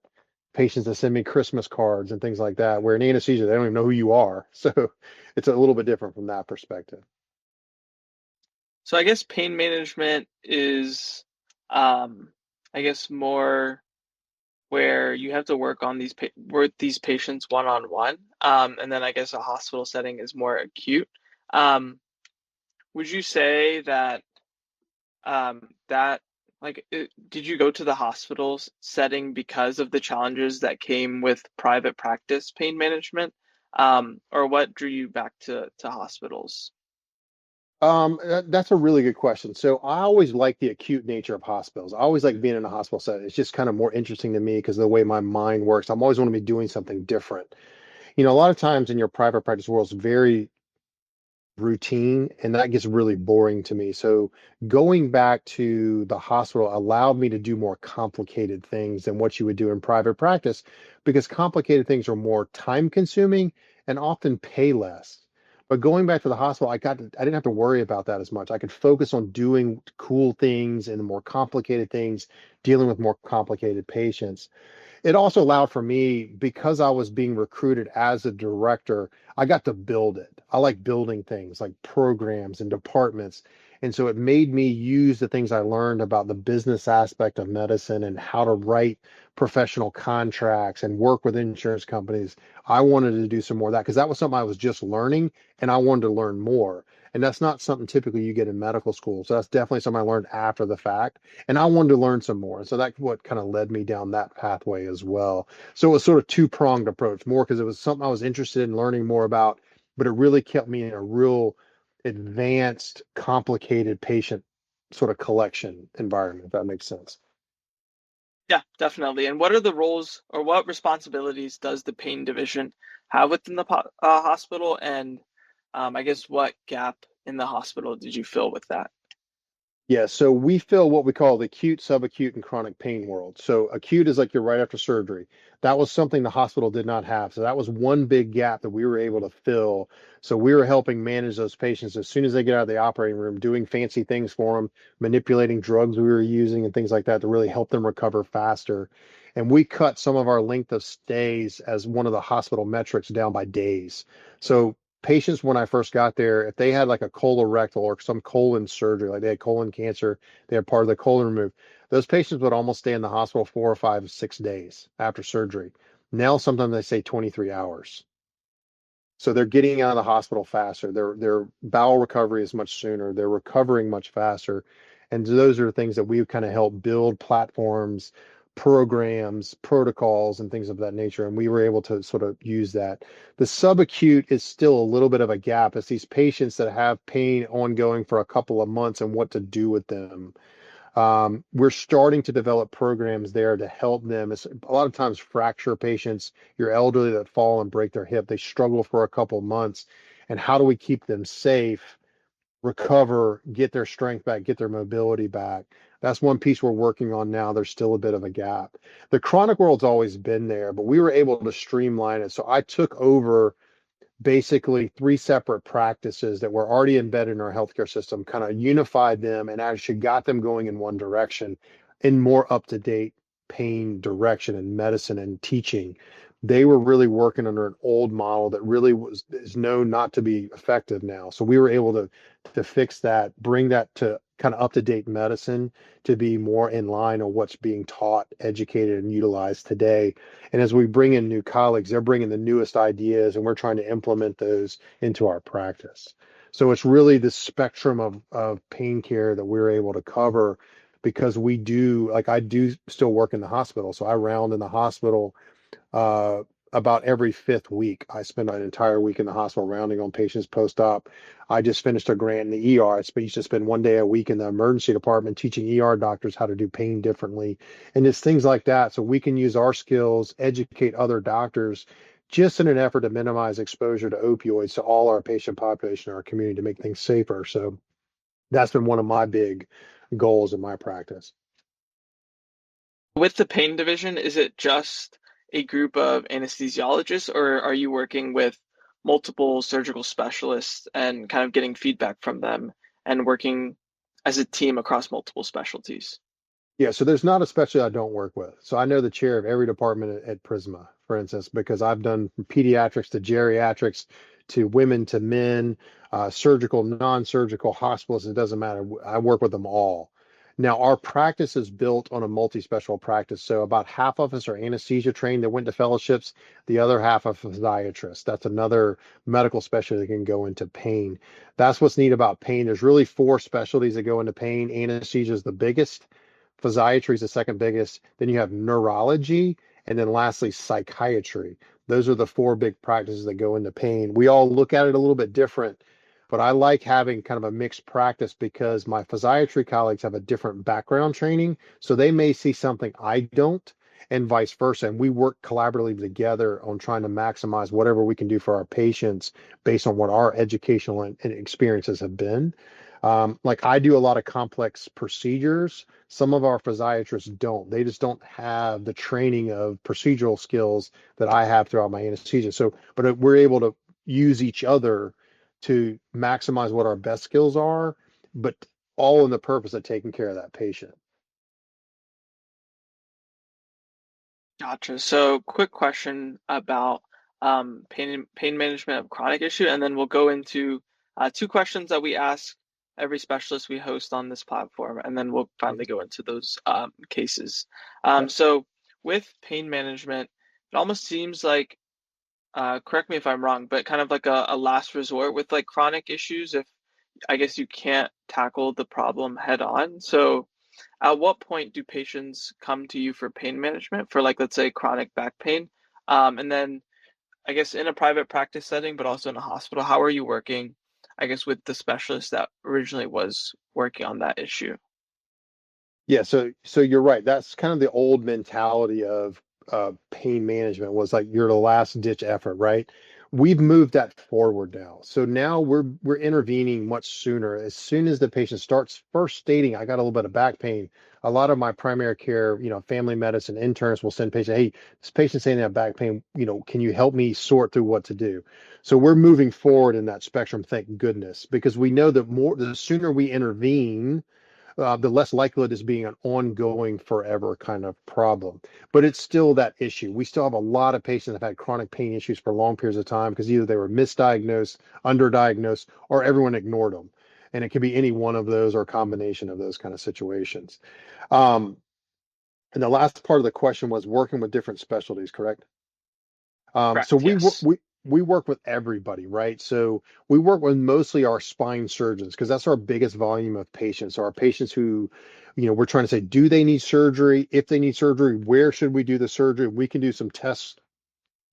patients that send me Christmas cards and things like that, where in anesthesia, they don't even know who you are. So it's a little bit different from that perspective. So I guess pain management is, I guess more where you have to work on with these patients one on one, and then I guess a hospital setting is more acute. Um, would you say that that Did you go to the hospitals setting because of the challenges that came with private practice pain management? Or what drew you back to hospitals? That's a really good question. So I always like the acute nature of hospitals. I always like being in a hospital setting. It's just kind of more interesting to me because of the way my mind works. I'm always want to be doing something different. A lot of times in your private practice world, it's very routine, and that gets really boring to me. So going back to the hospital allowed me to do more complicated things than what you would do in private practice because complicated things are more time consuming and often pay less. But going back to the hospital, I didn't have to worry about that as much. I could focus on doing cool things and the more complicated things, dealing with more complicated patients. It also allowed for me, because I was being recruited as a director, I got to build it. I like building things like programs and departments. And so it made me use the things I learned about the business aspect of medicine and how to write professional contracts and work with insurance companies. I wanted to do some more of that because that was something I was just learning and I wanted to learn more. And that's not something typically you get in medical school. So that's definitely something I learned after the fact, and I wanted to learn some more. So that's what kind of led me down that pathway as well. So it was sort of two-pronged approach, more because it was something I was interested in learning more about, but it really kept me in a real advanced, complicated patient sort of collection environment, if that makes sense. Yeah, definitely. And what are the roles or what responsibilities does the pain division have within the hospital? And I guess what gap in the hospital did you fill with that? Yeah, so we fill what we call the acute, subacute, and chronic pain world. So acute is like you're right after surgery. That was something the hospital did not have. So that was one big gap that we were able to fill. So we were helping manage those patients as soon as they get out of the operating room, doing fancy things for them, manipulating drugs we were using and things like that to really help them recover faster. And we cut some of our length of stays as one of the hospital metrics down by days. So patients, when I first got there, if they had like a colorectal or some colon surgery, like they had colon cancer, they had part of the colon removed, those patients would almost stay in the hospital 4 or 5, 6 days after surgery. Now, sometimes they say 23 hours. So they're getting out of the hospital faster. Their bowel recovery is much sooner. They're recovering much faster. And those are things that we kind of help build platforms, programs, protocols, and things of that nature. And we were able to sort of use that. The subacute is still a little bit of a gap. It's these patients that have pain ongoing for a couple of months and what to do with them. We're starting to develop programs there to help them. It's a lot of times fracture patients, your elderly that fall and break their hip, they struggle for a couple months. And how do we keep them safe, recover, get their strength back, get their mobility back? That's one piece we're working on now. There's still a bit of a gap. The chronic world's always been there, but we were able to streamline it. So I took over basically three separate practices that were already embedded in our healthcare system, kind of unified them and actually got them going in one direction in more up to date pain direction and medicine and teaching. They were really working under an old model that really is known not to be effective now. So we were able to fix that, bring that to kind of up to date medicine to be more in line on what's being taught, educated, and utilized today. And as we bring in new colleagues, they're bringing the newest ideas, and we're trying to implement those into our practice. So it's really the spectrum of pain care that we're able to cover because we do, like I do still work in the hospital. So I round in the hospital uh, about every fifth week. I spend an entire week in the hospital rounding on patients post-op. I just finished a grant in the ER. I used to spend one day a week in the emergency department teaching ER doctors how to do pain differently. And it's things like that. So we can use our skills, educate other doctors just in an effort to minimize exposure to opioids to all our patient population in our community to make things safer. So that's been one of my big goals in my practice. With the pain division, is it just a group of anesthesiologists, or are you working with multiple surgical specialists and kind of getting feedback from them and working as a team across multiple specialties? Yeah, so there's not a specialty I don't work with. So I know the chair of every department at Prisma, for instance, because I've done from pediatrics to geriatrics to women to men, surgical, non-surgical, hospitalists, it doesn't matter. I work with them all. Now, our practice is built on a multi-special practice. So about half of us are anesthesia trained that went to fellowships. The other half are physiatrists. That's another medical specialty that can go into pain. That's what's neat about pain. There's really four specialties that go into pain. Anesthesia is the biggest. Physiatry is the second biggest. Then you have neurology, and then lastly, psychiatry. Those are the four big practices that go into pain. We all look at it a little bit different, but I like having kind of a mixed practice because my physiatry colleagues have a different background training. So they may see something I don't, and vice versa. And we work collaboratively together on trying to maximize whatever we can do for our patients based on what our educational and experiences have been. Like I do a lot of complex procedures. Some of our physiatrists don't. They just don't have the training of procedural skills that I have throughout my anesthesia. So, but we're able to use each other to maximize what our best skills are, but all in the purpose of taking care of that patient. Gotcha. So, quick question about pain management of chronic issue, and then we'll go into two questions that we ask every specialist we host on this platform, and then we'll finally go into those cases. Yep. So, with pain management, it almost seems like, correct me if I'm wrong, but kind of like a last resort with like chronic issues if I guess you can't tackle the problem head on. So, at what point do patients come to you for pain management for like let's say chronic back pain? And then I guess in a private practice setting, but also in a hospital, how are you working, I guess, with the specialist that originally was working on that issue? Yeah, so you're right. That's kind of the old mentality of pain management was like you're the last ditch effort, right? We've moved that forward now. So now we're intervening much sooner. As soon as the patient starts first stating, I got a little bit of back pain, a lot of my primary care, family medicine interns will send patient, hey, this patient's saying they have back pain, can you help me sort through what to do? So we're moving forward in that spectrum, thank goodness, because we know that the sooner we intervene, the less likely it is being an ongoing forever kind of problem. But it's still that issue. We still have a lot of patients that have had chronic pain issues for long periods of time because either they were misdiagnosed, underdiagnosed, or everyone ignored them. And it could be any one of those or a combination of those kind of situations. And the last part of the question was working with different specialties, correct? So Correct, yes. we work with everybody, right? So we work with mostly our spine surgeons because that's our biggest volume of patients. So our patients who, we're trying to say, do they need surgery? If they need surgery, where should we do the surgery? We can do some test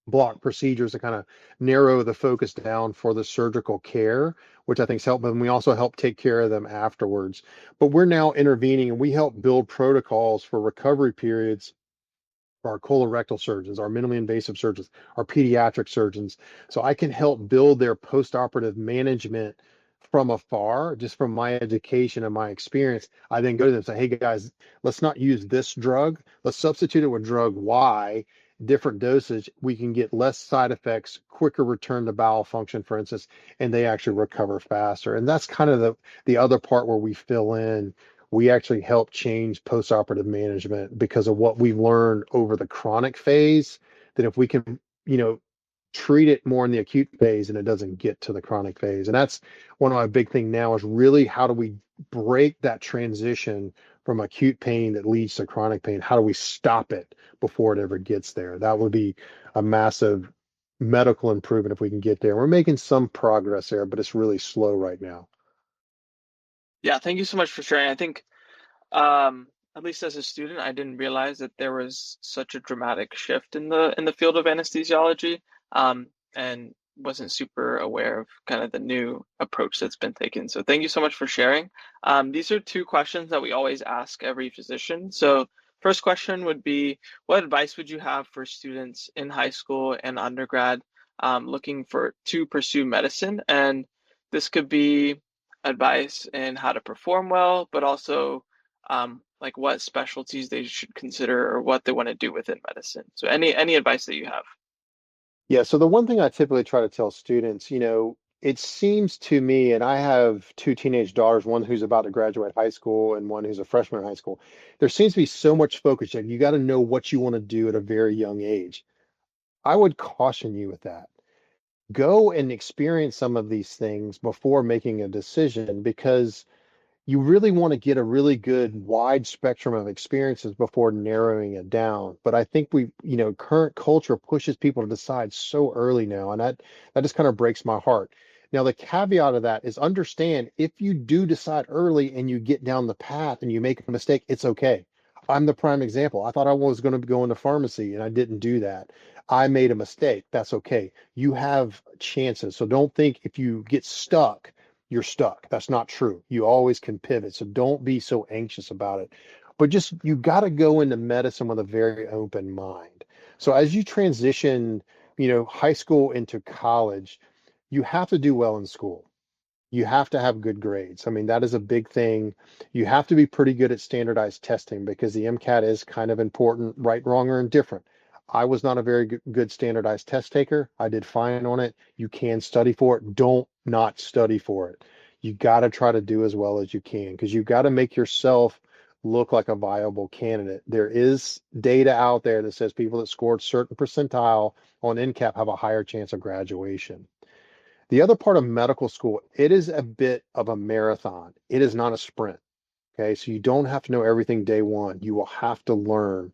block procedures to kind of narrow the focus down for the surgical care, which I think is helpful. And we also help take care of them afterwards. But we're now intervening and we help build protocols for recovery periods, our colorectal surgeons, our minimally invasive surgeons, our pediatric surgeons. So I can help build their postoperative management from afar, just from my education and my experience. I then go to them and say, hey guys, let's not use this drug. Let's substitute it with drug Y, different dosage. We can get less side effects, quicker return to bowel function, for instance, and they actually recover faster. And that's kind of the other part where we fill in. We actually help change postoperative management because of what we've learned over the chronic phase, that if we can, you know, treat it more in the acute phase and it doesn't get to the chronic phase. And that's one of my big thing now is really how do we break that transition from acute pain that leads to chronic pain? How do we stop it before it ever gets there? That would be a massive medical improvement if we can get there. We're making some progress there, but it's really slow right now. Yeah, thank you so much for sharing. I think at least as a student, I didn't realize that there was such a dramatic shift in the field of anesthesiology, and wasn't super aware of kind of the new approach that's been taken. So thank you so much for sharing. These are two questions that we always ask every physician. So first question would be, what advice would you have for students in high school and undergrad looking for to pursue medicine? And this could be advice in how to perform well, but also like what specialties they should consider or what they want to do within medicine. So any advice that you have. Yeah, so the one thing I typically try to tell students, it seems to me, and I have two teenage daughters, one who's about to graduate high school and one who's a freshman in high school. There seems to be so much focus that you got to know what you want to do at a very young age. I would caution you with that. Go and experience some of these things before making a decision because you really want to get a really good wide spectrum of experiences before narrowing it down. But I think current culture pushes people to decide so early now, and that just kind of breaks my heart. Now, the caveat of that is understand if you do decide early and you get down the path and you make a mistake, it's okay. I'm the prime example. I thought I was going to go into pharmacy and I didn't do that. I made a mistake. That's okay. You have chances. So don't think if you get stuck, you're stuck. That's not true. You always can pivot. So don't be so anxious about it. But just you got to go into medicine with a very open mind. So as you transition, high school into college, you have to do well in school. You have to have good grades. I mean, that is a big thing. You have to be pretty good at standardized testing because the MCAT is kind of important, right, wrong, or indifferent. I was not a very good standardized test taker. I did fine on it. You can study for it. Don't not study for it. You got to try to do as well as you can because you got to make yourself look like a viable candidate. There is data out there that says people that scored certain percentile on NCAP have a higher chance of graduation. The other part of medical school, it is a bit of a marathon. It is not a sprint. Okay. So you don't have to know everything day one. You will have to learn.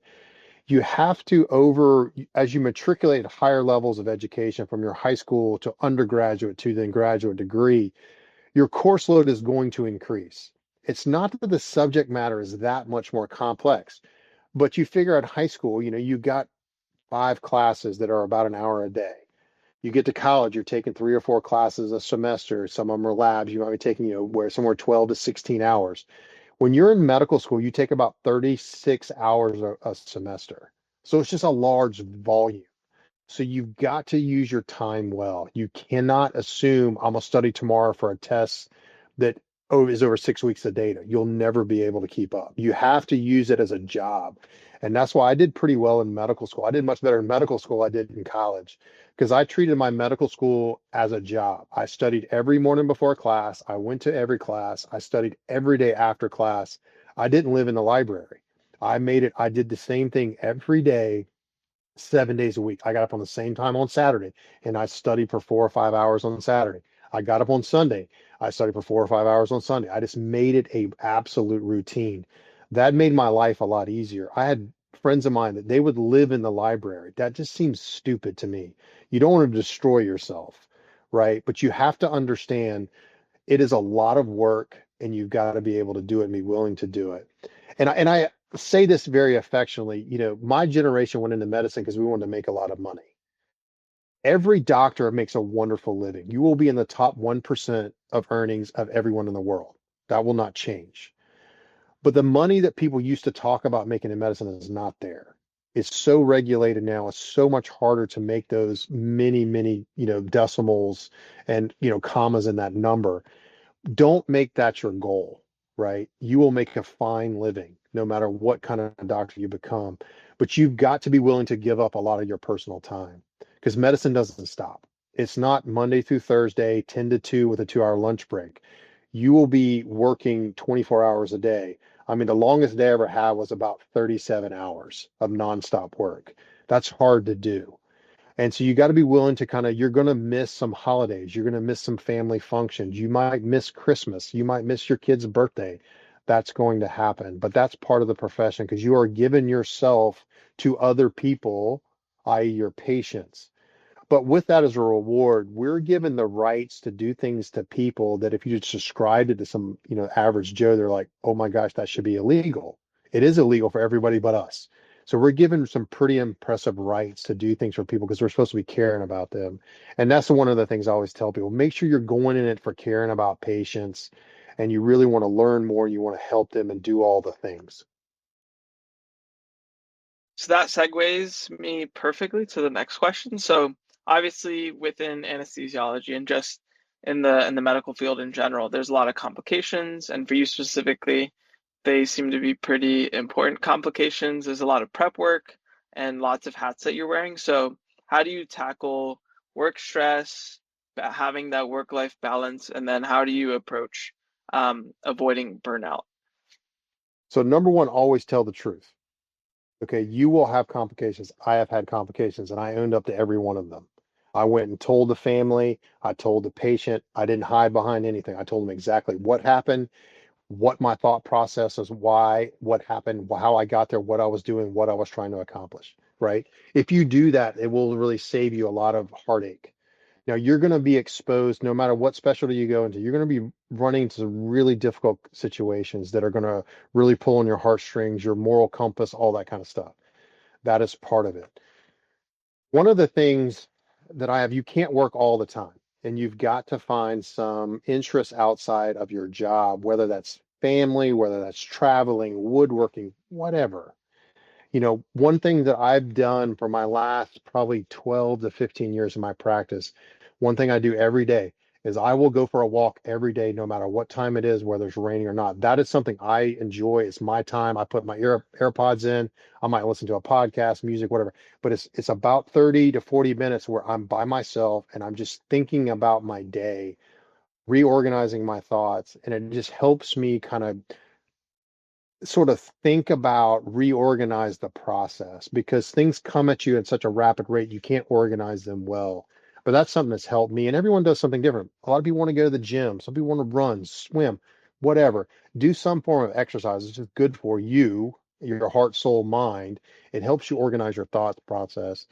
You have to as you matriculate at higher levels of education from your high school to undergraduate to then graduate degree, your course load is going to increase. It's not that the subject matter is that much more complex, but you figure at high school, you got 5 classes that are about an hour a day. You get to college, you're taking 3 or 4 classes a semester. Some of them are labs. You might be taking, where somewhere 12 to 16 hours. When you're in medical school, you take about 36 hours a semester. So it's just a large volume. So you've got to use your time well. You cannot assume I'm gonna study tomorrow for a test that is over 6 weeks of data. You'll never be able to keep up. You have to use it as a job. And that's why I did pretty well in medical school. I did much better in medical school than I did in college because I treated my medical school as a job. I studied every morning before class. I went to every class. I studied every day after class. I didn't live in the library. I did the same thing every day 7 days a week. I got up on the same time on Saturday and I studied for 4 or 5 hours on Saturday. I got up on Sunday. I studied for 4 or 5 hours on Sunday. I just made it a absolute routine. That made my life a lot easier. I had friends of mine that they would live in the library. That just seems stupid to me. You don't want to destroy yourself, right? But you have to understand it is a lot of work and you've got to be able to do it and be willing to do it. And I say this very affectionately, my generation went into medicine because we wanted to make a lot of money. Every doctor makes a wonderful living. You will be in the top 1% of earnings of everyone in the world. That will not change. But the money that people used to talk about making in medicine is not there. It's so regulated now. It's so much harder to make those many, many, decimals and, commas in that number. Don't make that your goal, right? You will make a fine living no matter what kind of doctor you become. But you've got to be willing to give up a lot of your personal time because medicine doesn't stop. It's not Monday through Thursday, 10 to 2 with a 2 hour lunch break. You will be working 24 hours a day. I mean, the longest day I ever had was about 37 hours of nonstop work. That's hard to do. And so you got to be willing to you're going to miss some holidays. You're going to miss some family functions. You might miss Christmas. You might miss your kid's birthday. That's going to happen. But that's part of the profession because you are giving yourself to other people, i.e., your patients. But with that as a reward, we're given the rights to do things to people that if you just described it to some, average Joe, they're like, oh my gosh, that should be illegal. It is illegal for everybody but us. So we're given some pretty impressive rights to do things for people because we're supposed to be caring about them. And that's one of the things I always tell people. Make sure you're going in it for caring about patients and you really want to learn more and you want to help them and do all the things. So that segues me perfectly to the next question. So obviously within anesthesiology and just in the medical field in general, there's a lot of complications, and for you specifically, they seem to be pretty important complications. There's a lot of prep work and lots of hats that you're wearing. So how do you tackle work stress, having that work-life balance, and then how do you approach avoiding burnout? So number one, always tell the truth. Okay, you will have complications. I have had complications and I owned up to every one of them. I went and told the family, I told the patient, I didn't hide behind anything. I told them exactly what happened, what my thought process was, why, what happened, how I got there, what I was doing, what I was trying to accomplish, right? If you do that, it will really save you a lot of heartache. Now you're going to be exposed no matter what specialty you go into. You're going to be running into some really difficult situations that are going to really pull on your heartstrings, your moral compass, all that kind of stuff. That is part of it. One of the things that I have, you can't work all the time, and you've got to find some interest outside of your job, whether that's family, whether that's traveling, woodworking, whatever. One thing that I've done for my last probably 12 to 15 years of my practice, one thing I do every day is I will go for a walk every day, no matter what time it is, whether it's raining or not. That is something I enjoy. It's my time. I put my AirPods in. I might listen to a podcast, music, whatever. But it's about 30 to 40 minutes where I'm by myself and I'm just thinking about my day, reorganizing my thoughts, and it just helps me kind of sort of think about reorganize the process because things come at you at such a rapid rate you can't organize them well. But that's something that's helped me, and everyone does something different. A lot of people want to go to the gym, some people want to run, swim, whatever. Do some form of exercise. It's just good for you, your heart, soul, mind. It helps you organize your thought process.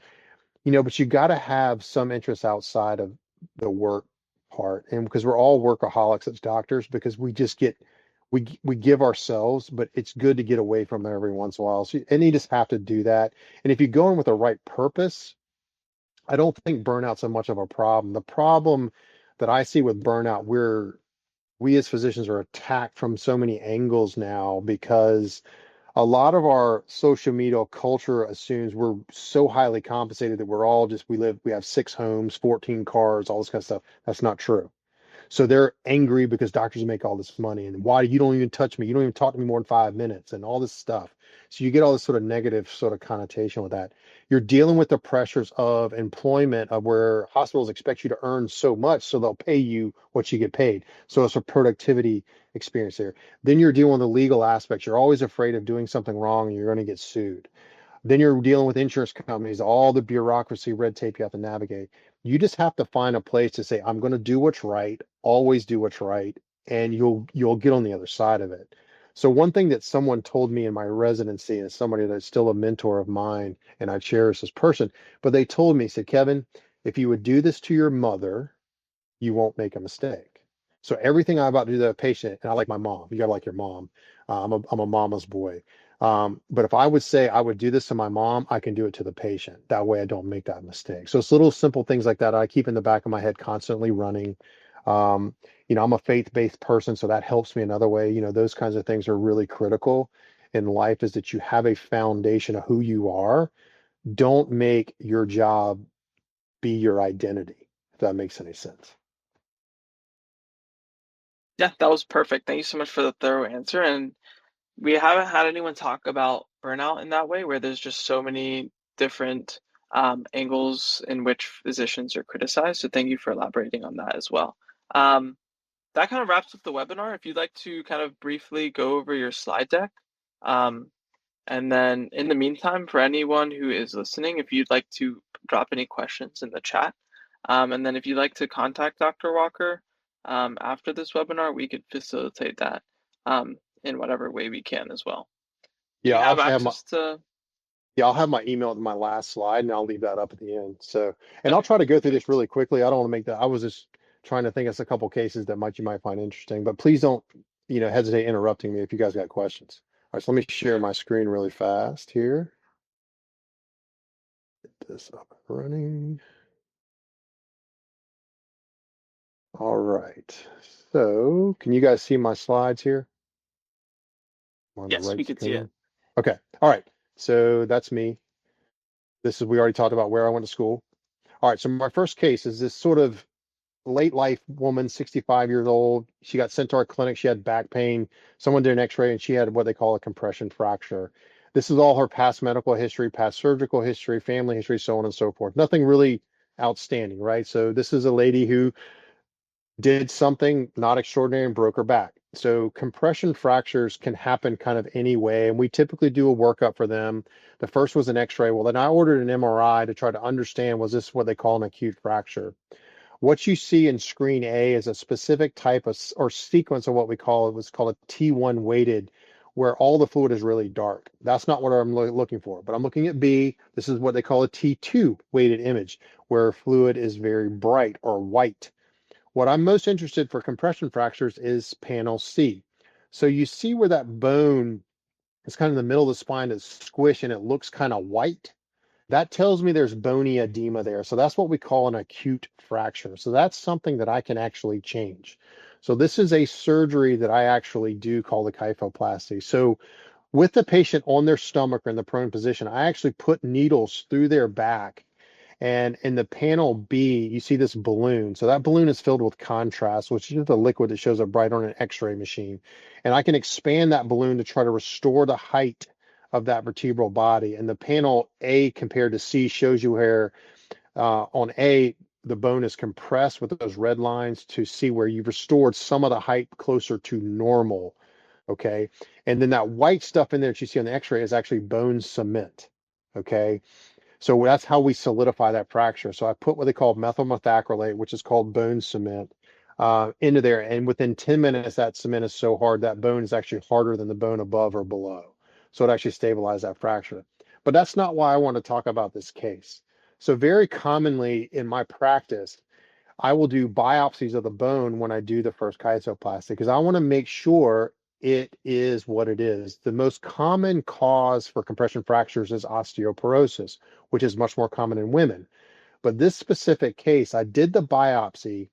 But you got to have some interest outside of the work part. And because we're all workaholics as doctors, because we give ourselves, but it's good to get away from it every once in a while. And you just have to do that. And if you go in with the right purpose, I don't think burnout's so much of a problem. The problem that I see with burnout, we as physicians are attacked from so many angles now because a lot of our social media culture assumes we're so highly compensated that we have 6 homes, 14 cars, all this kind of stuff. That's not true. So they're angry because doctors make all this money and why you don't even touch me. You don't even talk to me more than 5 minutes and all this stuff. So you get all this sort of negative sort of connotation with that. You're dealing with the pressures of employment of where hospitals expect you to earn so much, so they'll pay you what you get paid. So it's a productivity experience there. Then you're dealing with the legal aspects. You're always afraid of doing something wrong and you're going to get sued. Then you're dealing with insurance companies, all the bureaucracy, red tape you have to navigate. You just have to find a place to say, I'm going to do what's right, always do what's right, and you'll get on the other side of it. So one thing that someone told me in my residency, and somebody that's still a mentor of mine, and I cherish this person, but they told me, said, Kevin, if you would do this to your mother, you won't make a mistake. So everything I'm about to do to the patient, and I like my mom. You gotta like your mom. I'm a mama's boy. But if I would say I would do this to my mom, I can do it to the patient. That way I don't make that mistake. So it's little simple things like that I keep in the back of my head constantly running. Um, I'm a faith-based person, so that helps me another way. Those kinds of things are really critical in life is that you have a foundation of who you are. Don't make your job be your identity, if that makes any sense. Yeah, that was perfect. Thank you so much for the thorough answer. And we haven't had anyone talk about burnout in that way, where there's just so many different angles in which physicians are criticized. So thank you for elaborating on that as well. Um, that kind of wraps up the webinar. If you'd like to kind of briefly go over your slide deck, um, and then in the meantime, for anyone who is listening, if you'd like to drop any questions in the chat, and then if you'd like to contact Dr. Walker after this webinar, we could facilitate that in whatever way we can as well. Do Yeah, you I'll have actually have my access to? Yeah, I'll have my email in my last slide and I'll leave that up at the end. So, and I'll Okay, try to go through this perfect. really quickly. I don't want to make that. I was just trying to think of a couple cases that you might find interesting, but please don't, hesitate interrupting me if you guys got questions. All right, so let me share my screen really fast here. Get this up and running. All right. So, can you guys see my slides here? I'm on the Yes, right we could see it. screen. Okay. All right. So that's me. We already talked about where I went to school. All right. So my first case is this sort of late life woman, 65 years old. She got sent to our clinic. She had back pain. Someone did an x-ray and she had what they call a compression fracture. This is all her past medical history, past surgical history, family history, so on and so forth. Nothing really outstanding, right? So this is a lady who did something not extraordinary and broke her back. So compression fractures can happen kind of any way, and we typically do a workup for them. The first was an x-ray. Well, then I ordered an MRI to try to understand, was this what they call an acute fracture? What you see in screen A is a specific type of or sequence of what we call it was called a T1 weighted, where all the fluid is really dark. That's not what I'm looking for, but I'm looking at B. This is what they call a T2 weighted image, where fluid is very bright or white. What I'm most interested for compression fractures is panel C. So you see where that bone is kind of in the middle of the spine that's squished and it looks kind of white. That tells me there's bony edema there. So that's what we call an acute fracture. So that's something that I can actually change. So this is a surgery that I actually do call the kyphoplasty. So with the patient on their stomach or in the prone position, I actually put needles through their back. And in the panel B, you see this balloon. So that balloon is filled with contrast, which is the liquid that shows up bright on an X-ray machine. And I can expand that balloon to try to restore the height of that vertebral body. And the panel A compared to C shows you where on A, the bone is compressed with those red lines to see where you've restored some of the height closer to normal. Okay. And then that white stuff in there that you see on the X-ray is actually bone cement. Okay. So that's how we solidify that fracture. So I put what they call methyl methacrylate, which is called bone cement, into there. And within 10 minutes, that cement is so hard that bone is actually harder than the bone above or below. So it actually stabilizes that fracture. But that's not why I want to talk about this case. So very commonly in my practice, I will do biopsies of the bone when I do the first kyphoplasty because I want to make sure it is what it is. The most common cause for compression fractures is osteoporosis, which is much more common in women. But this specific case, I did the biopsy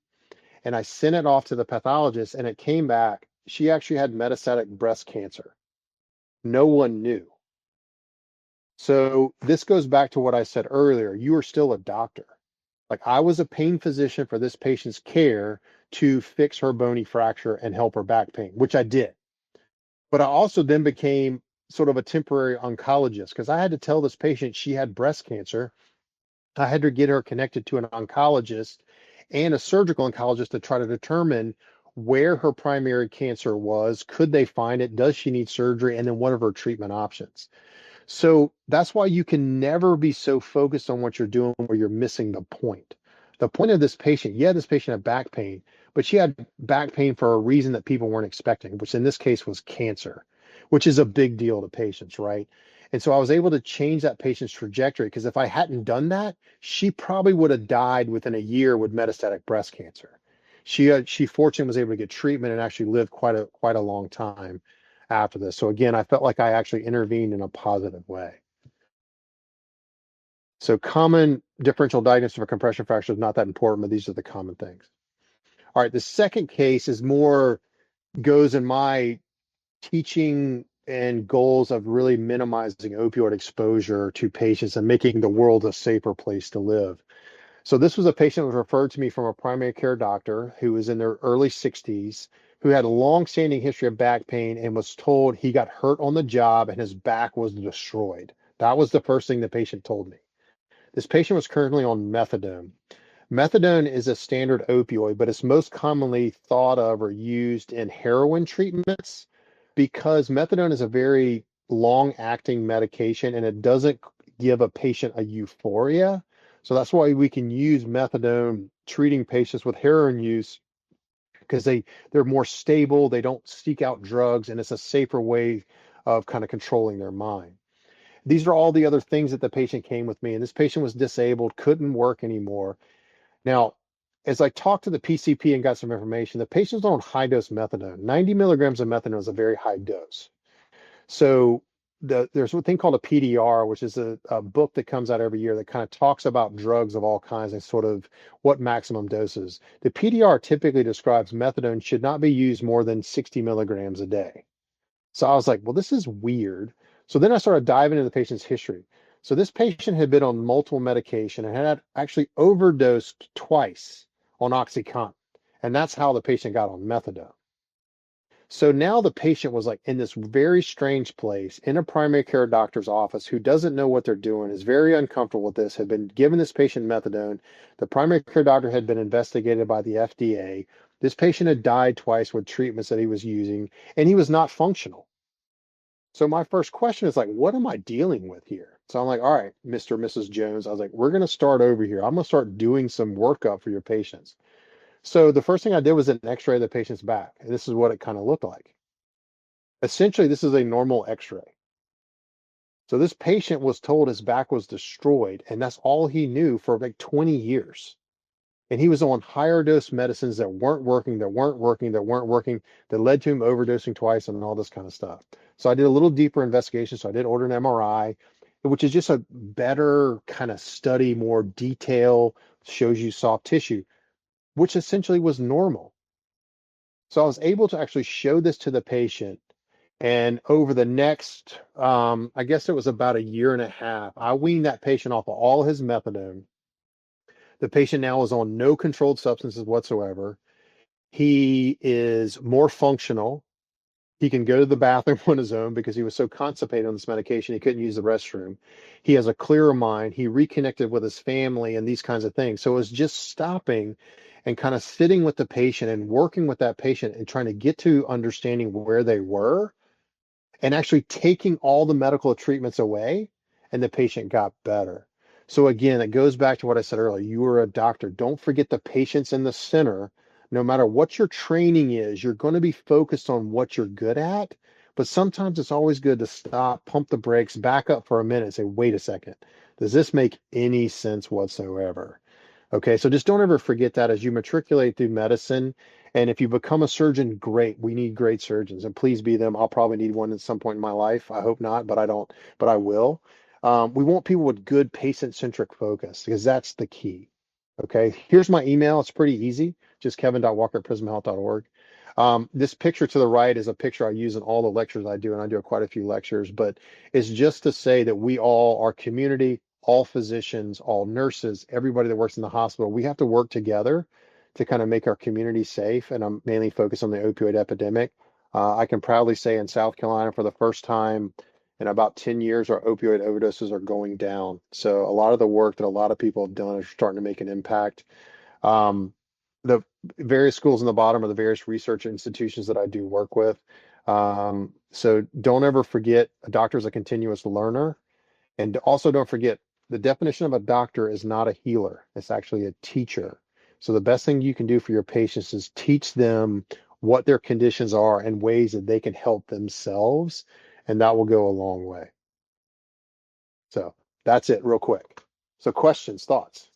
and I sent it off to the pathologist and it came back. She actually had metastatic breast cancer. No one knew. So this goes back to what I said earlier. You are still a doctor. Like I was a pain physician for this patient's care to fix her bony fracture and help her back pain, which I did. But I also then became sort of a temporary oncologist because I had to tell this patient she had breast cancer. I had to get her connected to an oncologist and a surgical oncologist to try to determine where her primary cancer was. Could they find it? Does she need surgery? And then what are her treatment options? So that's why you can never be so focused on what you're doing where you're missing the point. The point of this patient, yeah, this patient had back pain, but she had back pain for a reason that people weren't expecting, which in this case was cancer, which is a big deal to patients, right? And so I was able to change that patient's trajectory because if I hadn't done that, she probably would have died within a year with metastatic breast cancer. She fortunately was able to get treatment and actually lived quite a long time after this. So again, I felt like I actually intervened in a positive way. So common differential diagnosis for compression fracture is not that important, but these are the common things. All right, the second case is more goes in my teaching and goals of really minimizing opioid exposure to patients and making the world a safer place to live. So this was a patient that was referred to me from a primary care doctor who was in their early 60s, who had a long-standing history of back pain and was told he got hurt on the job and his back was destroyed. That was the first thing the patient told me. This patient was currently on methadone. Methadone is a standard opioid, but it's most commonly thought of or used in heroin treatments because methadone is a very long-acting medication and it doesn't give a patient a euphoria. So that's why we can use methadone treating patients with heroin use because they're more stable, they don't seek out drugs, and it's a safer way of kind of controlling their mind. These are all the other things that the patient came with me, and this patient was disabled, couldn't work anymore. Now, as I talked to the PCP and got some information, the patient's on high dose methadone. 90 milligrams of methadone is a very high dose. So there's a thing called a PDR, which is a book that comes out every year that kind of talks about drugs of all kinds and sort of what maximum doses. The PDR typically describes methadone should not be used more than 60 milligrams a day. So I was like, well, this is weird. So then I started diving into the patient's history. So this patient had been on multiple medication and had actually overdosed twice on OxyContin. And that's how the patient got on methadone. So now the patient was like in this very strange place in a primary care doctor's office who doesn't know what they're doing, is very uncomfortable with this, had been giving this patient methadone. The primary care doctor had been investigated by the FDA. This patient had died twice with treatments that he was using, and he was not functional. So my first question is like, what am I dealing with here? So I'm like, all right, Mr. and Mrs. Jones, I was like, we're going to start over here. I'm going to start doing some workup for your patients. So the first thing I did was an x-ray of the patient's back. And this is what it kind of looked like. Essentially, this is a normal x-ray. So this patient was told his back was destroyed, and that's all he knew for like 20 years. And he was on higher dose medicines that weren't working, that led to him overdosing twice and all this kind of stuff. So I did a little deeper investigation. So I did order an MRI, which is just a better kind of study, more detail, shows you soft tissue, which essentially was normal. So I was able to actually show this to the patient. And over the next, I guess it was about a year and a half, I weaned that patient off of all his methadone. The patient now is on no controlled substances whatsoever. He is more functional. He can go to the bathroom on his own because he was so constipated on this medication, he couldn't use the restroom. He has a clearer mind. He reconnected with his family and these kinds of things. So it was just stopping and kind of sitting with the patient and working with that patient and trying to get to understanding where they were and actually taking all the medical treatments away, and the patient got better. So again, it goes back to what I said earlier. You are a doctor. Don't forget the patient's in the center. No matter what your training is, you're going to be focused on what you're good at. But sometimes it's always good to stop, pump the brakes, back up for a minute and say, wait a second, does this make any sense whatsoever? Okay, so just don't ever forget that as you matriculate through medicine. And if you become a surgeon, great. We need great surgeons, and please be them. I'll probably need one at some point in my life. I hope not, but I don't, but I will. We want people with good patient-centric focus because that's the key. Okay, here's my email. It's pretty easy. Just kevin.walker@prismahealth.org. This picture to the right is a picture I use in all the lectures I do, and I do quite a few lectures, but it's just to say that we all, our community, all physicians, all nurses, everybody that works in the hospital, we have to work together to kind of make our community safe. And I'm mainly focused on the opioid epidemic. I can proudly say in South Carolina, for the first time in about 10 years, our opioid overdoses are going down. So a lot of the work that a lot of people have done is starting to make an impact. Um, the various schools in the bottom are the various research institutions that I do work with. So don't ever forget a doctor is a continuous learner. And also don't forget, the definition of a doctor is not a healer. It's actually a teacher. So the best thing you can do for your patients is teach them what their conditions are and ways that they can help themselves, and that will go a long way. So that's it real quick. So questions, thoughts?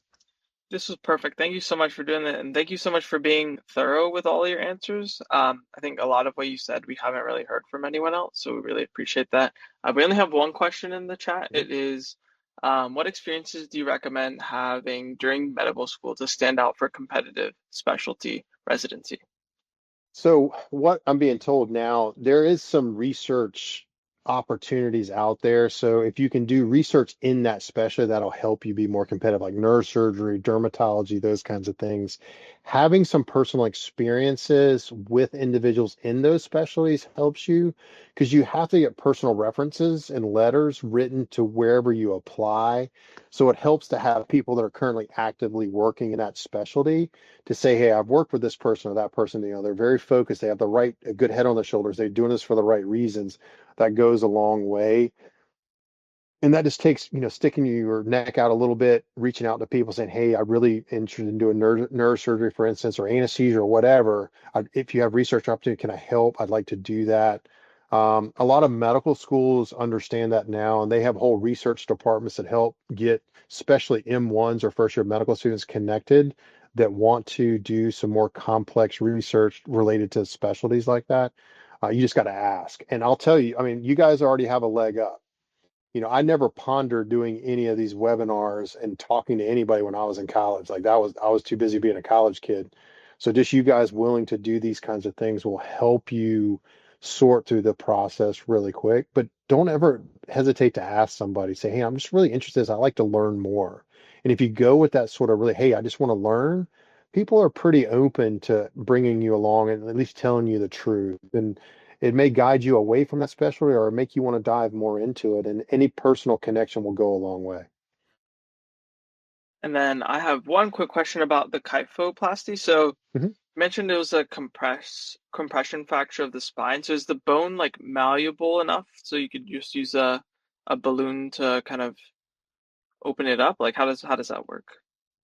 This was perfect. Thank you so much for doing that, and thank you so much for being thorough with all your answers. I think a lot of what you said we haven't really heard from anyone else, so we really appreciate that. We only have one question in the chat. Mhm. It is, what experiences do you recommend having during medical school to stand out for competitive specialty residency? So what I'm being told now, there is some research opportunities out there. So if you can do research in that specialty, that'll help you be more competitive, like neurosurgery, dermatology, those kinds of things. Having some personal experiences with individuals in those specialties helps you because you have to get personal references and letters written to wherever you apply. So it helps to have people that are currently actively working in that specialty to say, hey, I've worked with this person or that person, they're very focused, they have the right, a good head on their shoulders, they're doing this for the right reasons. That goes a long way. And that just takes, sticking your neck out a little bit, reaching out to people saying, hey, I'm really interested in doing neurosurgery, for instance, or anesthesia or whatever. If you have research opportunity, can I help? I'd like to do that. A lot of medical schools understand that now, and they have whole research departments that help get, especially M1s or first year medical students connected that want to do some more complex research related to specialties like that. You just got to ask. And I'll tell you, I mean, you guys already have a leg up. I never pondered doing any of these webinars and talking to anybody when I was in college. Like I was too busy being a college kid. So just you guys willing to do these kinds of things will help you sort through the process really quick. But don't ever hesitate to ask somebody, say, hey, I'm just really interested. I'd like to learn more. And if you go with that sort of really, hey, I just want to learn, people are pretty open to bringing you along and at least telling you the truth. And it may guide you away from that specialty or make you want to dive more into it. And any personal connection will go a long way. And then I have one quick question about the kyphoplasty. So you Mhm. mentioned it was a compression fracture of the spine. So is the bone like malleable enough so you could just use a balloon to kind of open it up? Like how does that work?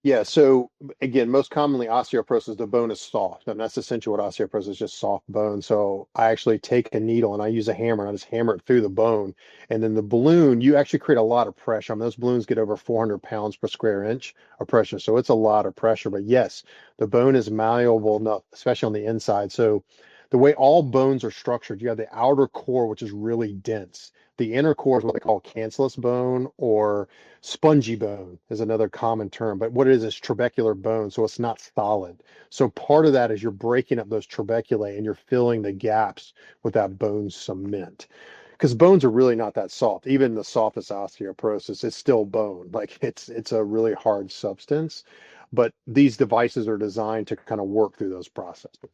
Yeah, so again, most commonly osteoporosis, the bone is soft, and that's essentially what osteoporosis is, just soft bone. So I actually take a needle and I use a hammer and I just hammer it through the bone. And then the balloon, you actually create a lot of pressure. I mean, those balloons get over 400 pounds per square inch of pressure. So it's a lot of pressure. But yes, the bone is malleable enough, especially on the inside. So the way all bones are structured, you have the outer core, which is really dense. The inner core is what they call cancellous bone, or spongy bone is another common term, but what it is trabecular bone, so it's not solid. So part of that is you're breaking up those trabeculae and you're filling the gaps with that bone cement. Because bones are really not that soft. Even the softest osteoporosis, it's still bone. Like it's a really hard substance. But these devices are designed to kind of work through those processes.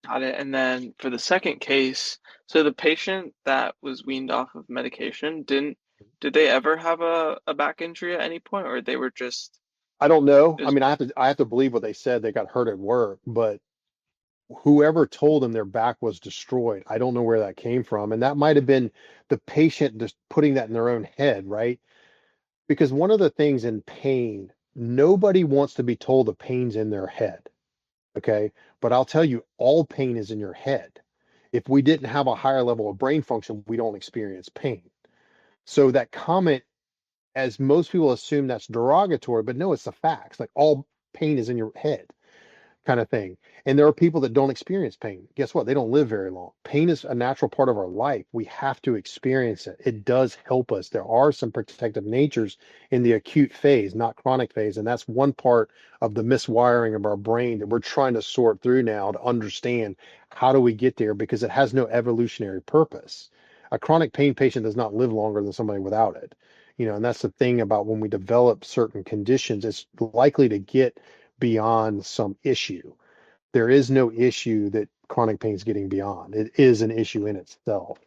Got it. And then for the second case, so the patient that was weaned off of medication did they ever have a back injury at any point, or they were just I don't know. I just mean, I have to believe what they said. They got hurt at work, but whoever told them their back was destroyed, I don't know where that came from. And that might have been the patient just putting that in their own head, right? Because one of the things in pain, nobody wants to be told the pain's in their head. Okay. But I'll tell you, all pain is in your head. If we didn't have a higher level of brain function, we don't experience pain. So that comment, as most people assume, that's derogatory, but no, it's the facts. Like all pain is in your head, kind of thing. And there are people that don't experience pain. Guess what? They don't live very long. Pain is a natural part of our life. We have to experience it. It does help us. There are some protective natures in the acute phase, not chronic phase. And that's one part of the miswiring of our brain that we're trying to sort through now to understand how do we get there, because it has no evolutionary purpose. A chronic pain patient does not live longer than somebody without it. And that's the thing about when we develop certain conditions, it's likely to get beyond some issue. There is no issue that chronic pain is getting beyond. It is an issue in itself.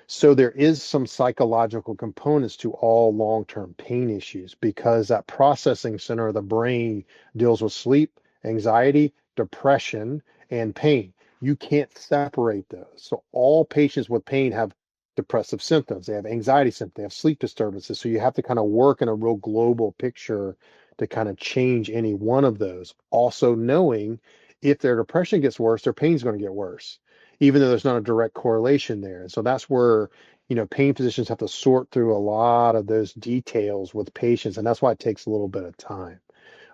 So there is some psychological components to all long-term pain issues, because that processing center of the brain deals with sleep, anxiety, depression, and pain. You can't separate those. So all patients with pain have depressive symptoms, they have anxiety symptoms, they have sleep disturbances. So you have to kind of work in a real global picture to kind of change any one of those. Also knowing if their depression gets worse, their pain's going to get worse, even though there's not a direct correlation there. And so that's where, pain physicians have to sort through a lot of those details with patients. And that's why it takes a little bit of time.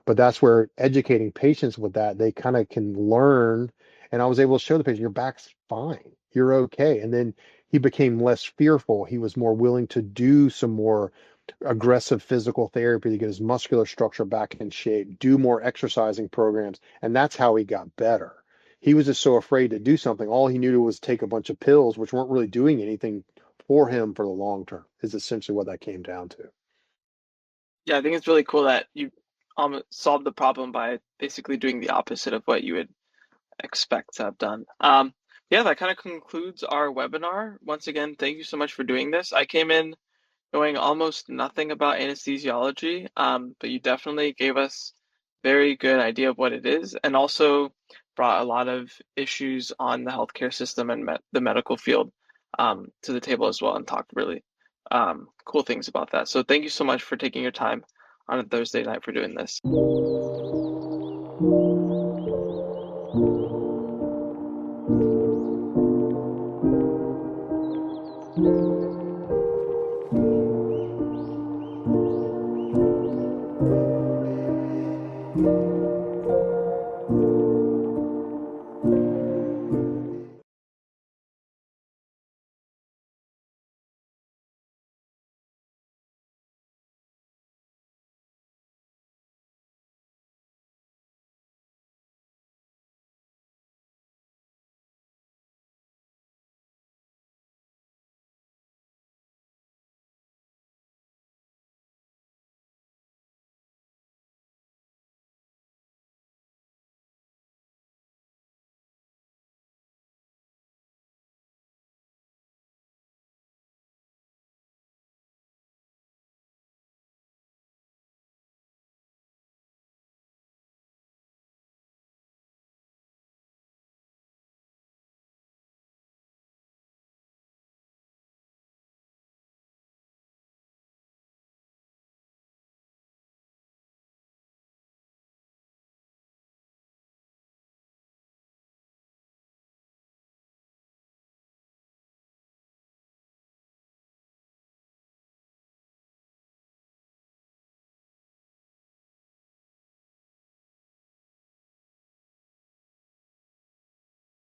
But that's where educating patients with that, they kind of can learn. And I was able to show the patient, your back's fine, you're okay. And then he became less fearful. He was more willing to do some more aggressive physical therapy to get his muscular structure back in shape, do more exercising programs. And that's how he got better. He was just so afraid to do something. All he knew to was take a bunch of pills, which weren't really doing anything for him for the long term, is essentially what that came down to. yeah, I think it's really cool that you solved the problem by basically doing the opposite of what you would expect to have done. Yeah, that kind of concludes our webinar. Once again, thank you so much for doing this. I came in knowing almost nothing about anesthesiology, but you definitely gave us very good idea of what it is, and also brought a lot of issues on the healthcare system and the medical field to the table as well, and talked really cool things about that. So thank you so much for taking your time on a Thursday night for doing this.